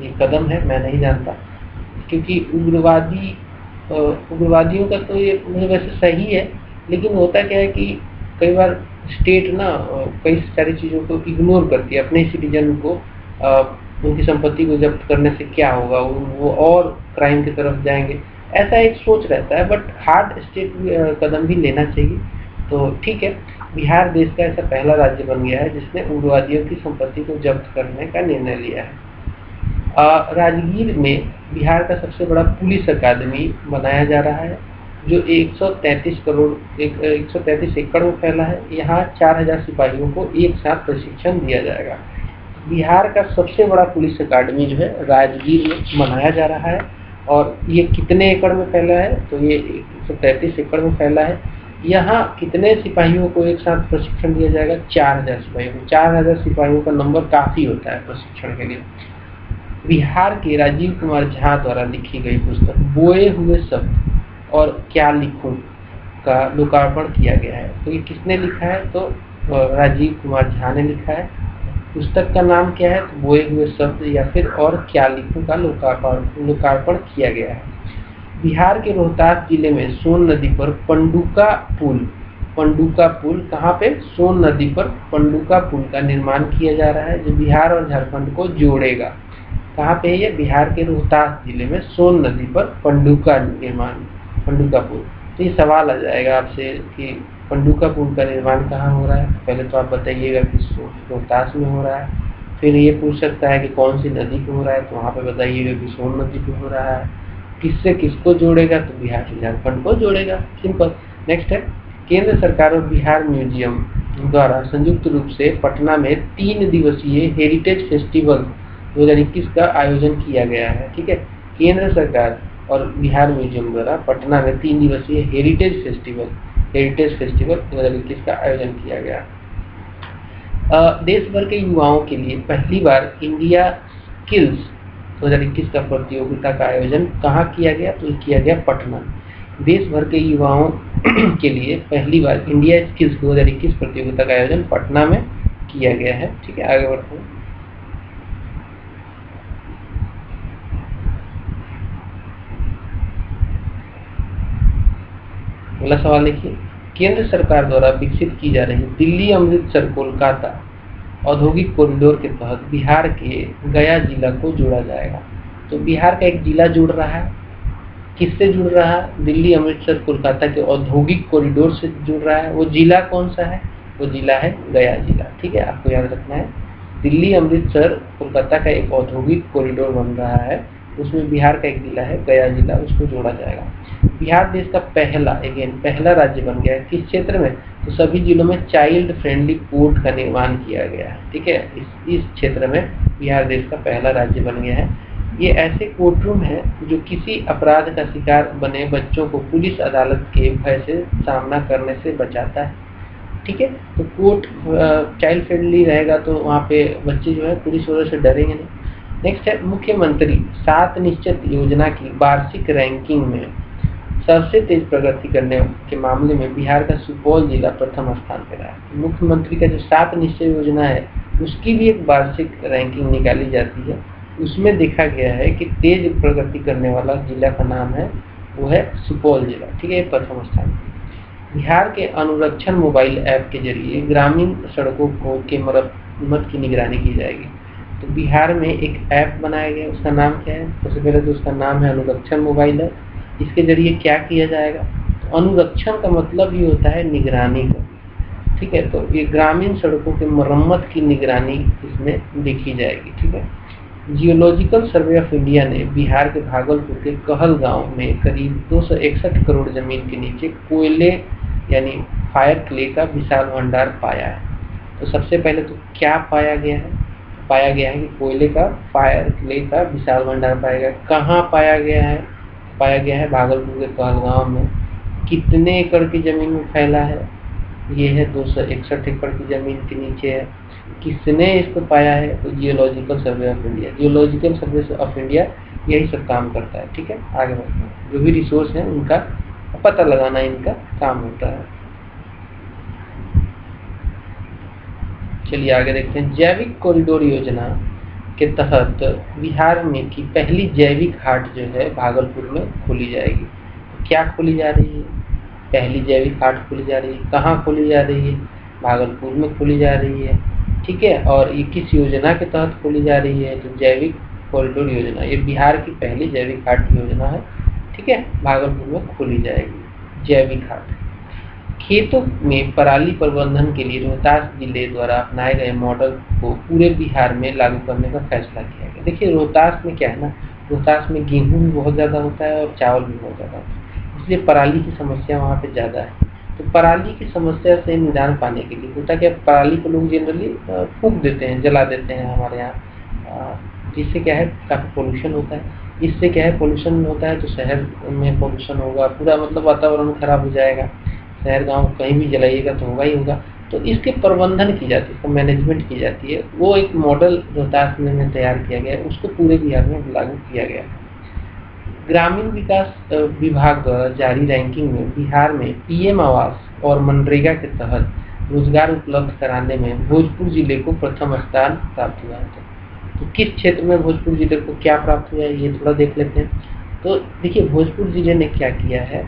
ये कदम है, मैं नहीं जानता, क्योंकि उग्रवादियों का तो ये वैसे सही है, लेकिन होता क्या है कि कई बार स्टेट ना कई सारी चीज़ों को इग्नोर करती है। अपने सिटीजन को उनकी संपत्ति को जब्त करने से क्या होगा, वो और क्राइम की तरफ जाएंगे, ऐसा एक सोच रहता है। बट हार्ड स्टेट कदम भी लेना चाहिए। तो ठीक है, बिहार देश का ऐसा पहला राज्य बन गया है जिसने उग्रवादियों की संपत्ति को जब्त करने का निर्णय लिया है। राजगीर में बिहार का सबसे बड़ा पुलिस अकादमी बनाया जा रहा है। जो 133 एकड़ में फैला है। यहाँ 4000 सिपाहियों को एक साथ प्रशिक्षण दिया जाएगा। बिहार का सबसे बड़ा पुलिस अकादमी जो है राजगीर में बनाया जा रहा है। और ये कितने एकड़ में फैला है? तो ये 133 एकड़ में फैला है। यहाँ कितने सिपाहियों को एक साथ प्रशिक्षण दिया जाएगा? 4000 सिपाहियों को। 4000 सिपाहियों का नंबर काफी होता है प्रशिक्षण के लिए। बिहार के राजीव कुमार झा द्वारा लिखी गई पुस्तक बोए हुए शब्द और क्या लिखूं का लोकार्पण किया गया है। तो ये किसने लिखा है? तो राजीव कुमार झा ने लिखा है। पुस्तक का नाम क्या है? तो बोए हुए शब्द या फिर और क्या लिखूं का लोकार्पण किया गया है। बिहार के रोहतास जिले में सोन नदी पर पंडुका पुल कहाँ पे? सोन नदी पर पंडुका पुल का निर्माण किया जा रहा है, जो बिहार और झारखंड को जोड़ेगा। कहाँ पे है ये? बिहार के रोहतास जिले में सोन नदी पर पंडुका पुल। तो ये सवाल आ जाएगा आपसे कि पंडुका पुल का निर्माण कहाँ हो रहा है। पहले तो आप बताइएगा कि रोहतास में हो रहा है। फिर ये पूछ सकता है कि कौन सी नदी पे हो रहा है, तो वहाँ पे बताइएगा कि सोन नदी पे हो रहा है। किससे किसको जोड़ेगा? तो बिहार से झारखंड को जोड़ेगा, सिंपल। नेक्स्ट है, केंद्र सरकार और बिहार म्यूजियम द्वारा संयुक्त रूप से पटना में 3 दिवसीय हेरिटेज फेस्टिवल 2021 का आयोजन किया गया है। ठीक है, केंद्र सरकार और बिहार म्यूजियम द्वारा पटना में 3 दिवसीय हेरिटेज फेस्टिवल 2021 का आयोजन किया गया। देश भर के युवाओं के लिए पहली बार इंडिया स्किल्स 2021 का प्रतियोगिता का आयोजन कहाँ किया गया? तो किया गया पटना। देश भर के युवाओं के लिए पहली बार इंडिया स्किल्स 2021 प्रतियोगिता का आयोजन पटना में किया गया है। ठीक है, आगे बढ़ते हैं। अगला सवाल देखिए, केंद्र सरकार द्वारा विकसित की जा रही दिल्ली अमृतसर कोलकाता औद्योगिक कॉरिडोर के तहत बिहार के गया जिला को जोड़ा जाएगा। तो बिहार का एक जिला जुड़ रहा है, किससे जुड़ रहा है? दिल्ली अमृतसर कोलकाता के औद्योगिक कॉरिडोर से जुड़ रहा है। वो जिला कौन सा है? वो जिला है गया जिला। ठीक है, आपको याद रखना है, दिल्ली अमृतसर कोलकाता का एक औद्योगिक कॉरिडोर बन रहा है, उसमें बिहार का एक जिला है गया जिला, उसको जोड़ा जाएगा। बिहार देश का पहला राज्य बन गया है। किस क्षेत्र में? तो सभी जिलों में चाइल्ड फ्रेंडली कोर्ट का निर्माण किया गया है। ठीक है, इस क्षेत्र में बिहार देश का पहला राज्य बन गया है। ये ऐसे कोर्ट रूम है जो किसी अपराध का शिकार बने बच्चों को पुलिस अदालत के भय से सामना करने से बचाता है। ठीक है, तो कोर्ट चाइल्ड फ्रेंडली रहेगा तो वहाँ पे बच्चे जो है पुलिस वजह से डरेंगे नहीं। नेक्स्ट है, मुख्यमंत्री 7 निश्चित योजना की वार्षिक रैंकिंग में सबसे तेज प्रगति करने के मामले में बिहार का सुपौल जिला प्रथम स्थान पर रहा है। मुख्यमंत्री का जो 7 निश्चय योजना है उसकी भी एक वार्षिक रैंकिंग निकाली जाती है। उसमें देखा गया है कि तेज प्रगति करने वाला जिला का नाम है वो है सुपौल जिला। ठीक है, प्रथम स्थान। बिहार के अनुरक्षण मोबाइल ऐप के जरिए ग्रामीण सड़कों के मरम्मत की निगरानी की जाएगी। तो बिहार में एक ऐप बनाया गया, उसका नाम क्या है? सबसे पहले तो उसका नाम है अनुरक्षण मोबाइल ऐप। इसके जरिए क्या किया जाएगा? तो अनुरक्षण का मतलब ये होता है निगरानी का। ठीक है, तो ये ग्रामीण सड़कों के मरम्मत की निगरानी इसमें देखी जाएगी। ठीक है, जियोलॉजिकल सर्वे ऑफ इंडिया ने बिहार के भागलपुर के कहल गांव में करीब 261 करोड़ जमीन के नीचे कोयले यानी फायर क्ले का विशाल भंडार पाया है। तो सबसे पहले तो क्या पाया गया है? पाया गया है कि कोयले का फायर क्ले का विशाल भंडार पाया गया। कहाँ पाया गया है? पाया गया है भागलपुर के कहलगांव में। कितने एकड़ की जमीन में फैला है? ये है 261 एकड़ की जमीन के नीचे है। किसने इसको पाया है? तो geological survey of India. Geological survey of India यही सब काम करता है। ठीक है, आगे बढ़ते हैं। जो भी रिसोर्स है उनका पता लगाना इनका काम होता है। चलिए आगे देखते हैं। जैविक कॉरिडोर योजना के तहत बिहार में की पहली जैविक हाट जो है भागलपुर में खोली जाएगी। तो क्या खोली जा रही है? पहली जैविक हाट खोली जा रही है। कहाँ खोली जा रही है? भागलपुर में खोली जा रही है। ठीक है, और ये किस योजना के तहत खोली जा रही है? तो जैविक कॉरिडोर योजना। ये बिहार की पहली जैविक हाट योजना है। ठीक है, भागलपुर में खोली जाएगी जैविक हाट। खेतों में पराली प्रबंधन के लिए रोहतास जिले द्वारा अपनाए गए मॉडल को पूरे बिहार में लागू करने का फैसला किया गया। देखिए रोहतास में क्या है ना, रोहतास में गेहूं भी बहुत ज़्यादा होता है और चावल भी बहुत ज़्यादा होता है। इसलिए पराली की समस्या वहाँ पे ज़्यादा है। तो पराली की समस्या से निदान पाने के लिए होता क्या, पराली को लोग जनरली फूंक देते हैं, जला देते हैं हमारे यहाँ, जिससे क्या है काफ़ी पोल्यूशन होता है। इससे क्या है पोल्यूशन होता है तो शहर में पोल्यूशन होगा, पूरा मतलब वातावरण खराब हो जाएगा। शहर गांव कहीं भी जलाइएगा तो होगा ही होगा। तो इसके प्रबंधन की जाती है, इसका मैनेजमेंट की जाती है। वो एक मॉडल रोहतास में तैयार किया गया है, उसको पूरे बिहार में लागू किया गया है। ग्रामीण विकास विभाग द्वारा जारी रैंकिंग में बिहार में पीएम आवास और मनरेगा के तहत रोजगार उपलब्ध कराने में भोजपुर जिले को प्रथम स्थान प्राप्त हुआ है। तो किस क्षेत्र में भोजपुर जिले को क्या प्राप्त हुआ है ये थोड़ा देख लेते हैं। तो देखिए भोजपुर जिले ने क्या किया है,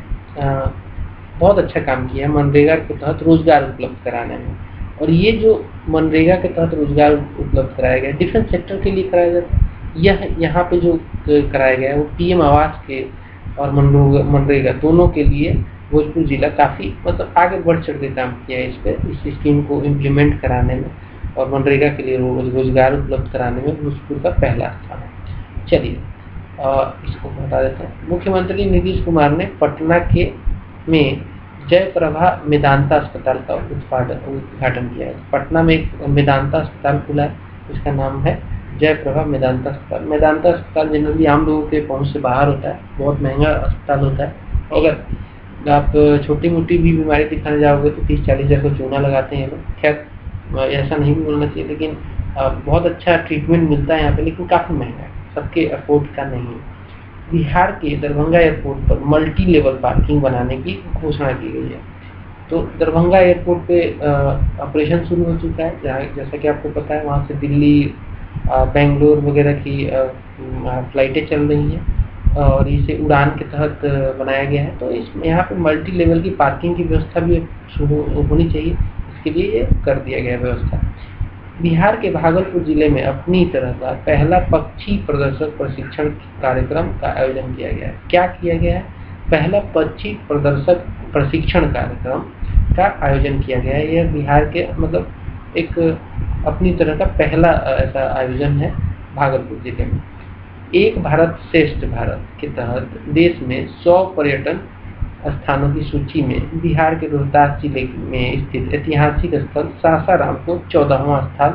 बहुत अच्छा काम किया है मनरेगा के तहत रोजगार उपलब्ध कराने में। और ये जो मनरेगा के तहत रोजगार उपलब्ध कराया गया डिफेंस सेक्टर के लिए कराया जाता है, यह यहाँ पे जो कराया गया है वो पीएम आवास के और मनरेगा दोनों के लिए भोजपुर जिला काफ़ी मतलब आगे बढ़ चढ़ के काम किया है इस स्कीम को इम्प्लीमेंट कराने में, और मनरेगा के लिए रोजगार उपलब्ध कराने में भोजपुर का पहला स्थान है। चलिए इसको बता देते हैं। मुख्यमंत्री नीतीश कुमार ने पटना के में जयप्रभा मेदांता अस्पताल का उद्घाटन किया है। पटना में एक मेदांता अस्पताल खुला है, इसका नाम है जयप्रभा मेदांता अस्पताल। मेदांता अस्पताल जनरली आम लोगों के पहुंच से बाहर होता है, बहुत महंगा अस्पताल होता है। अगर आप छोटी मोटी भी बीमारी दिखाने जाओगे तो 30-40 हज़ार का चूना लगाते हैं लोग। खैर ऐसा नहीं बोलना चाहिए, लेकिन बहुत अच्छा ट्रीटमेंट मिलता है यहाँ पे, लेकिन काफ़ी महंगा है, सबके अफोर्ड का नहीं है। बिहार के दरभंगा एयरपोर्ट पर मल्टी लेवल पार्किंग बनाने की घोषणा की गई है। तो दरभंगा एयरपोर्ट पे ऑपरेशन शुरू हो चुका है, जैसा कि आपको पता है वहाँ से दिल्ली बेंगलोर वगैरह की फ्लाइटें चल रही हैं और इसे उड़ान के तहत बनाया गया है। तो इस यहाँ पे मल्टी लेवल की पार्किंग की व्यवस्था भी शुरू होनी चाहिए, इसके लिए ये कर दिया गया व्यवस्था। बिहार के भागलपुर जिले में अपनी तरह का पहला पक्षी प्रदर्शक प्रशिक्षण कार्यक्रम का आयोजन किया गया है। क्या किया गया है, पहला पक्षी प्रदर्शक प्रशिक्षण कार्यक्रम का आयोजन किया गया है। यह बिहार के मतलब एक अपनी तरह का पहला ऐसा आयोजन है भागलपुर जिले में। एक भारत श्रेष्ठ भारत के तहत देश में 100 पर्यटन स्थानों की सूची में बिहार के रोहतास जिले में स्थित ऐतिहासिक स्थल सासाराम को 14वां स्थान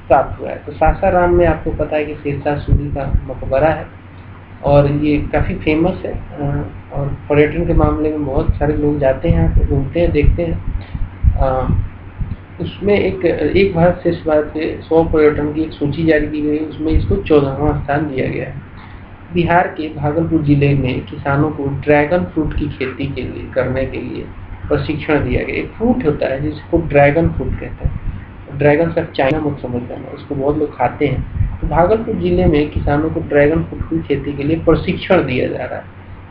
प्राप्त हुआ है। तो सासाराम में आपको पता है कि शेरशाह सूरी का मकबरा है और ये काफ़ी फेमस है, और पर्यटन के मामले में बहुत सारे लोग जाते हैं यहाँ पे, घूमते हैं, देखते हैं। उसमें एक भारत श्रेष्ठ भारत के 100 पर्यटन की एक सूची जारी की गई है, उसमें इसको 14वां स्थान दिया गया है। बिहार के भागलपुर जिले में किसानों को ड्रैगन फ्रूट की खेती करने के लिए प्रशिक्षण दिया गया। एक फ्रूट होता है जिसको ड्रैगन फ्रूट कहते हैं। ड्रैगन सिर्फ चाइना मत समझ जाना, उसको बहुत लोग खाते हैं। तो भागलपुर जिले में किसानों को ड्रैगन फ्रूट की खेती के लिए प्रशिक्षण दिया जा रहा है।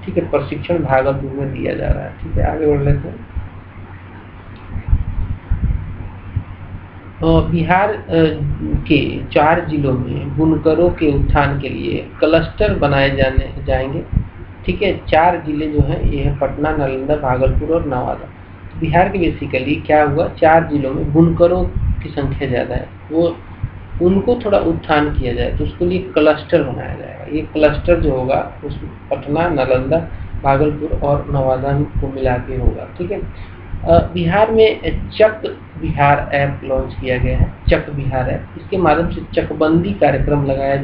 ठीक है, प्रशिक्षण भागलपुर में दिया जा रहा है। ठीक है, आगे बढ़ लेते हैं। बिहार के 4 जिलों में बुनकरों के उत्थान के लिए क्लस्टर बनाए जाएंगे। ठीक है, 4 जिले जो हैं ये है पटना, नालंदा, भागलपुर और नवादा। बिहार के बेसिकली क्या हुआ, 4 जिलों में बुनकरों की संख्या ज़्यादा है, वो उनको थोड़ा उत्थान किया जाए तो उसके लिए क्लस्टर बनाया जाएगा। ये क्लस्टर जो होगा उसमें पटना, नालंदा, भागलपुर और नवादा को मिला के होगा। ठीक है, बिहार में चक बिहार ऐप लॉन्च किया गया है। चक बिहार ऐप, इसके माध्यम से चकबंदी कार्यक्रम चलाया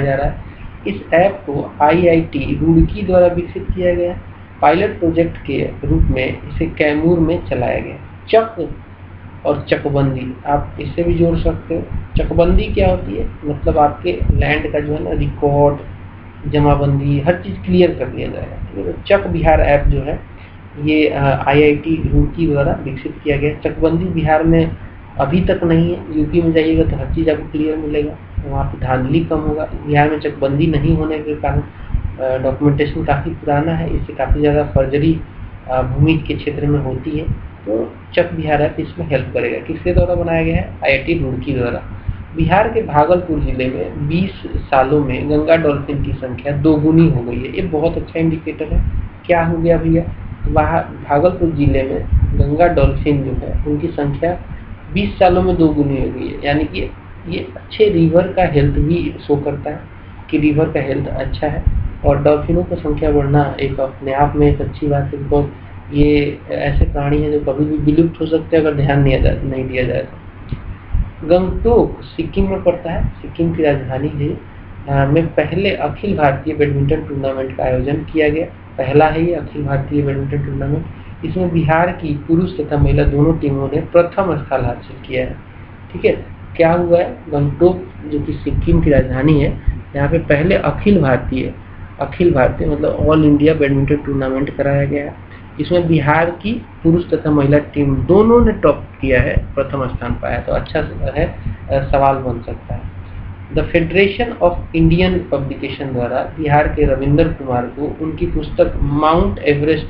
जा रहा है। इस ऐप को IIT रुड़की द्वारा विकसित किया गया है। पायलट प्रोजेक्ट के रूप में इसे कैमूर में चलाया गया। चक और चकबंदी आप इससे भी जोड़ सकते हो। चकबंदी क्या होती है, मतलब आपके लैंड का जो है ना रिकॉर्ड, जमाबंदी, हर चीज़ क्लियर कर दिया जाएगा। ठीक है, तो चक बिहार ऐप जो है ये IIT रुड़की द्वारा विकसित किया गया। चकबंदी बिहार में अभी तक नहीं है, यूपी में जाइएगा तो हर चीज़ आपको क्लियर मिलेगा, वहाँ पे धांधली कम होगा। बिहार में चकबंदी नहीं होने के कारण डॉक्यूमेंटेशन काफ़ी पुराना है, इससे काफ़ी ज़्यादा फर्जरी भूमि के क्षेत्र में होती है। तो चक बिहार ऐप इसमें हेल्प करेगा। किसके द्वारा बनाया गया है, IIT रुड़की द्वारा। बिहार के भागलपुर जिले में 20 सालों में गंगा डॉल्फिन की संख्या 2 गुनी हो गई है। ये बहुत अच्छा इंडिकेटर है। क्या हो गया भैया, वहाँ भागलपुर जिले में गंगा डॉल्फिन जो है उनकी संख्या 20 सालों में 2 गुनी हो गई है। यानी कि ये अच्छे रिवर का हेल्थ भी शो करता है कि रिवर का हेल्थ अच्छा है। और डॉल्फिनों की संख्या बढ़ना एक अपने आप में एक अच्छी बात है, बिकॉज ये ऐसे प्राणी हैं जो कभी भी विलुप्त हो सकते हैं अगर ध्यान नहीं दिया जाए तो। गंगटोक सिक्किम में पड़ता है, सिक्किम की राजधानी है, में पहले अखिल भारतीय बैडमिंटन टूर्नामेंट का आयोजन किया गया। पहला है ये अखिल भारतीय बैडमिंटन टूर्नामेंट। इसमें बिहार की पुरुष तथा महिला दोनों टीमों ने प्रथम स्थान हासिल किया है। ठीक है, क्या हुआ है, गंगटोक जो कि सिक्किम की राजधानी है, यहाँ पे पहले अखिल भारतीय मतलब ऑल इंडिया बैडमिंटन टूर्नामेंट कराया गया है। इसमें बिहार की पुरुष तथा महिला टीम दोनों ने टॉप किया है, प्रथम स्थान पाया, तो अच्छा है, सवाल बन सकता है। The federation of Indian publication द्वारा बिहार के रविंद्र कुमार को उनकी पुस्तक mount Everest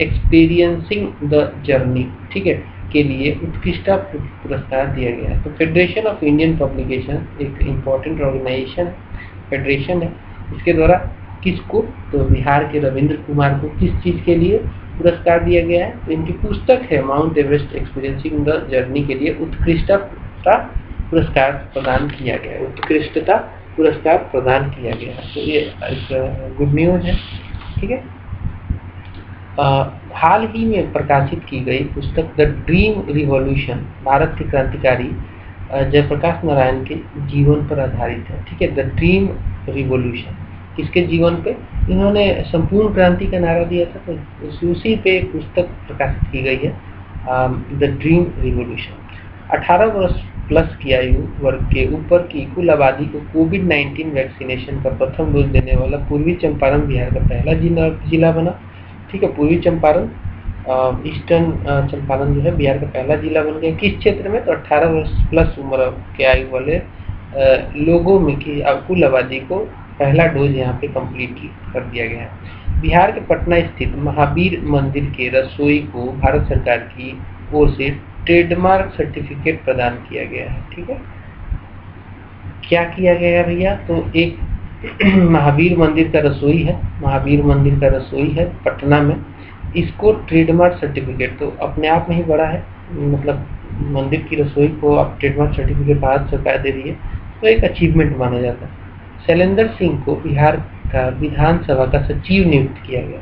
experiencing the journey, ठीक है, के लिए उत्कृष्टता पुरस्कार दिया गया है। तो फेडरेशन ऑफ इंडियन पब्लिकेशन एक इम्पोर्टेंट ऑर्गेनाइजेशन फेडरेशन है। इसके द्वारा किसको, तो बिहार के रविंद्र कुमार को किस चीज के लिए पुरस्कार दिया गया है, तो इनकी पुस्तक है mount Everest experiencing the journey के लिए उत्कृष्टता पुरस्कार प्रदान किया गया, उत्कृष्टता पुरस्कार प्रदान किया गया है। तो ये एक गुड न्यूज है। ठीक है, हाल ही में प्रकाशित की गई पुस्तक द ड्रीम रिवॉल्यूशन भारत के क्रांतिकारी जयप्रकाश नारायण के जीवन पर आधारित है। ठीक है, द ड्रीम रिवॉल्यूशन किसके जीवन पे, इन्होंने संपूर्ण क्रांति का नारा दिया था, तो उसी पे एक पुस्तक प्रकाशित की गई है, द ड्रीम रिवॉल्यूशन। 18 वर्ष प्लस की आयु वर्ग के ऊपर की कुल आबादी को कोविड-19 वैक्सीनेशन का प्रथम डोज देने वाला पूर्वी चंपारण बिहार का पहला जिला बना। ठीक है, पूर्वी चंपारण ईस्टर्न चंपारण जो है बिहार का पहला जिला बन गया। किस क्षेत्र में, तो 18 वर्ष प्लस उम्र के आयु वाले लोगों में की कुल आबादी को पहला डोज यहाँ पे कंप्लीट कर दिया गया है। बिहार के पटना स्थित महावीर मंदिर के रसोई को भारत सरकार की ओर से ट्रेडमार्क सर्टिफिकेट प्रदान किया गया है। ठीक है, क्या किया गया भैया, तो एक महावीर मंदिर का रसोई है पटना में, इसको ट्रेडमार्क सर्टिफिकेट, तो अपने आप में ही बड़ा है, मतलब मंदिर की रसोई को आप ट्रेडमार्क सर्टिफिकेट भारत सरकार दे रही है, तो एक अचीवमेंट माना जाता है। शैलेंद्र सिंह को बिहार का विधानसभा का सचिव नियुक्त किया गया।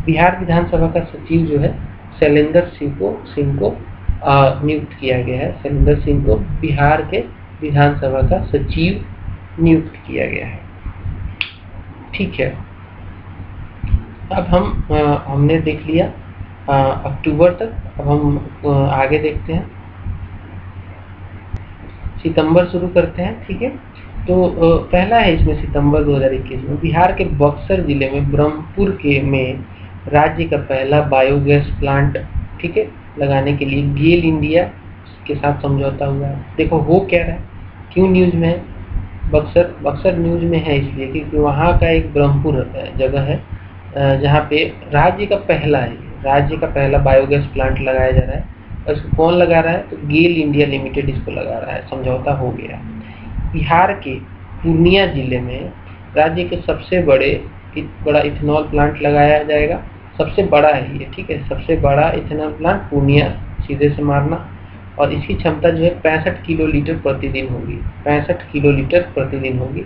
बिहार विधानसभा का सचिव जो है शैलेंद्र सिंह को नियुक्त किया गया है। शैलेंद्र सिंह को बिहार के विधानसभा का सचिव नियुक्त किया गया है। ठीक है, अब हमने देख लिया अक्टूबर तक, अब हम आगे देखते हैं, सितंबर शुरू करते हैं। ठीक है, तो पहला है इसमें सितंबर 2021 में बिहार के बक्सर जिले में ब्रह्मपुर में राज्य का पहला बायोगैस प्लांट, ठीक है, लगाने के लिए गेल इंडिया के साथ समझौता हुआ है। देखो हो क्या रहा है, क्यों न्यूज में है, बक्सर न्यूज में है इसलिए क्योंकि वहाँ का एक ब्रह्मपुर जगह है जहाँ पे राज्य का पहला बायोगैस प्लांट लगाया जा रहा है। और इसको कौन लगा रहा है, तो गेल इंडिया लिमिटेड इसको लगा रहा है, समझौता हो गया। बिहार के पूर्णिया जिले में राज्य के सबसे बड़ा इथेनॉल प्लांट लगाया जाएगा, सबसे बड़ा है ये। ठीक है, सबसे बड़ा इथेनॉल प्लांट पूर्णिया, सीधे से मारना, और इसकी क्षमता जो है 65 किलोलीटर प्रतिदिन होगी, 65 किलोलीटर प्रतिदिन होगी।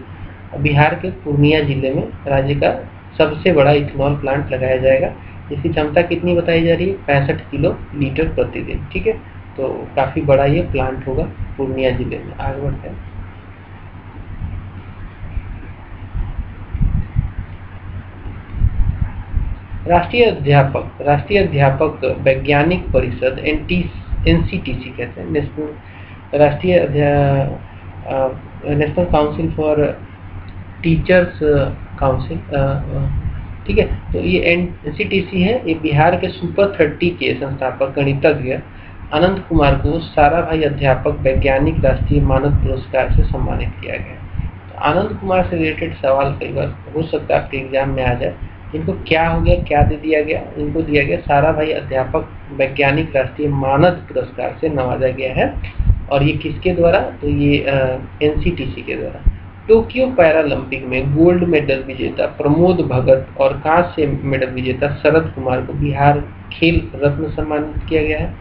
बिहार के पूर्णिया जिले में राज्य का सबसे बड़ा इथेनॉल प्लांट लगाया जाएगा, इसकी क्षमता कितनी बताई जा रही है, 65 किलोलीटर प्रतिदिन। ठीक है, तो काफी बड़ा ये प्लांट होगा पूर्णिया जिले में। आगे बढ़ते हैं, राष्ट्रीय अध्यापक वैज्ञानिक परिषद NCTC कहते हैं, national council for teachers council. ठीक है, तो ये NCTC है, ये बिहार के सुपर 30 के संस्थापक गणितज्ञ अनंत कुमार को साराभाई अध्यापक वैज्ञानिक राष्ट्रीय मानद पुरस्कार से सम्मानित किया गया। तो आनंद कुमार से रिलेटेड सवाल कई बार हो सकता है आपके एग्जाम में आ जाए। इनको क्या हो गया, क्या दे दिया गया, इनको दिया गया साराभाई अध्यापक वैज्ञानिक राष्ट्रीय मानद पुरस्कार से नवाजा गया है। और ये किसके द्वारा, तो ये NCTC के द्वारा। टोक्यो पैरालंपिक में गोल्ड मेडल विजेता प्रमोद भगत और कांस्य मेडल विजेता शरद कुमार को बिहार खेल रत्न सम्मानित किया गया है।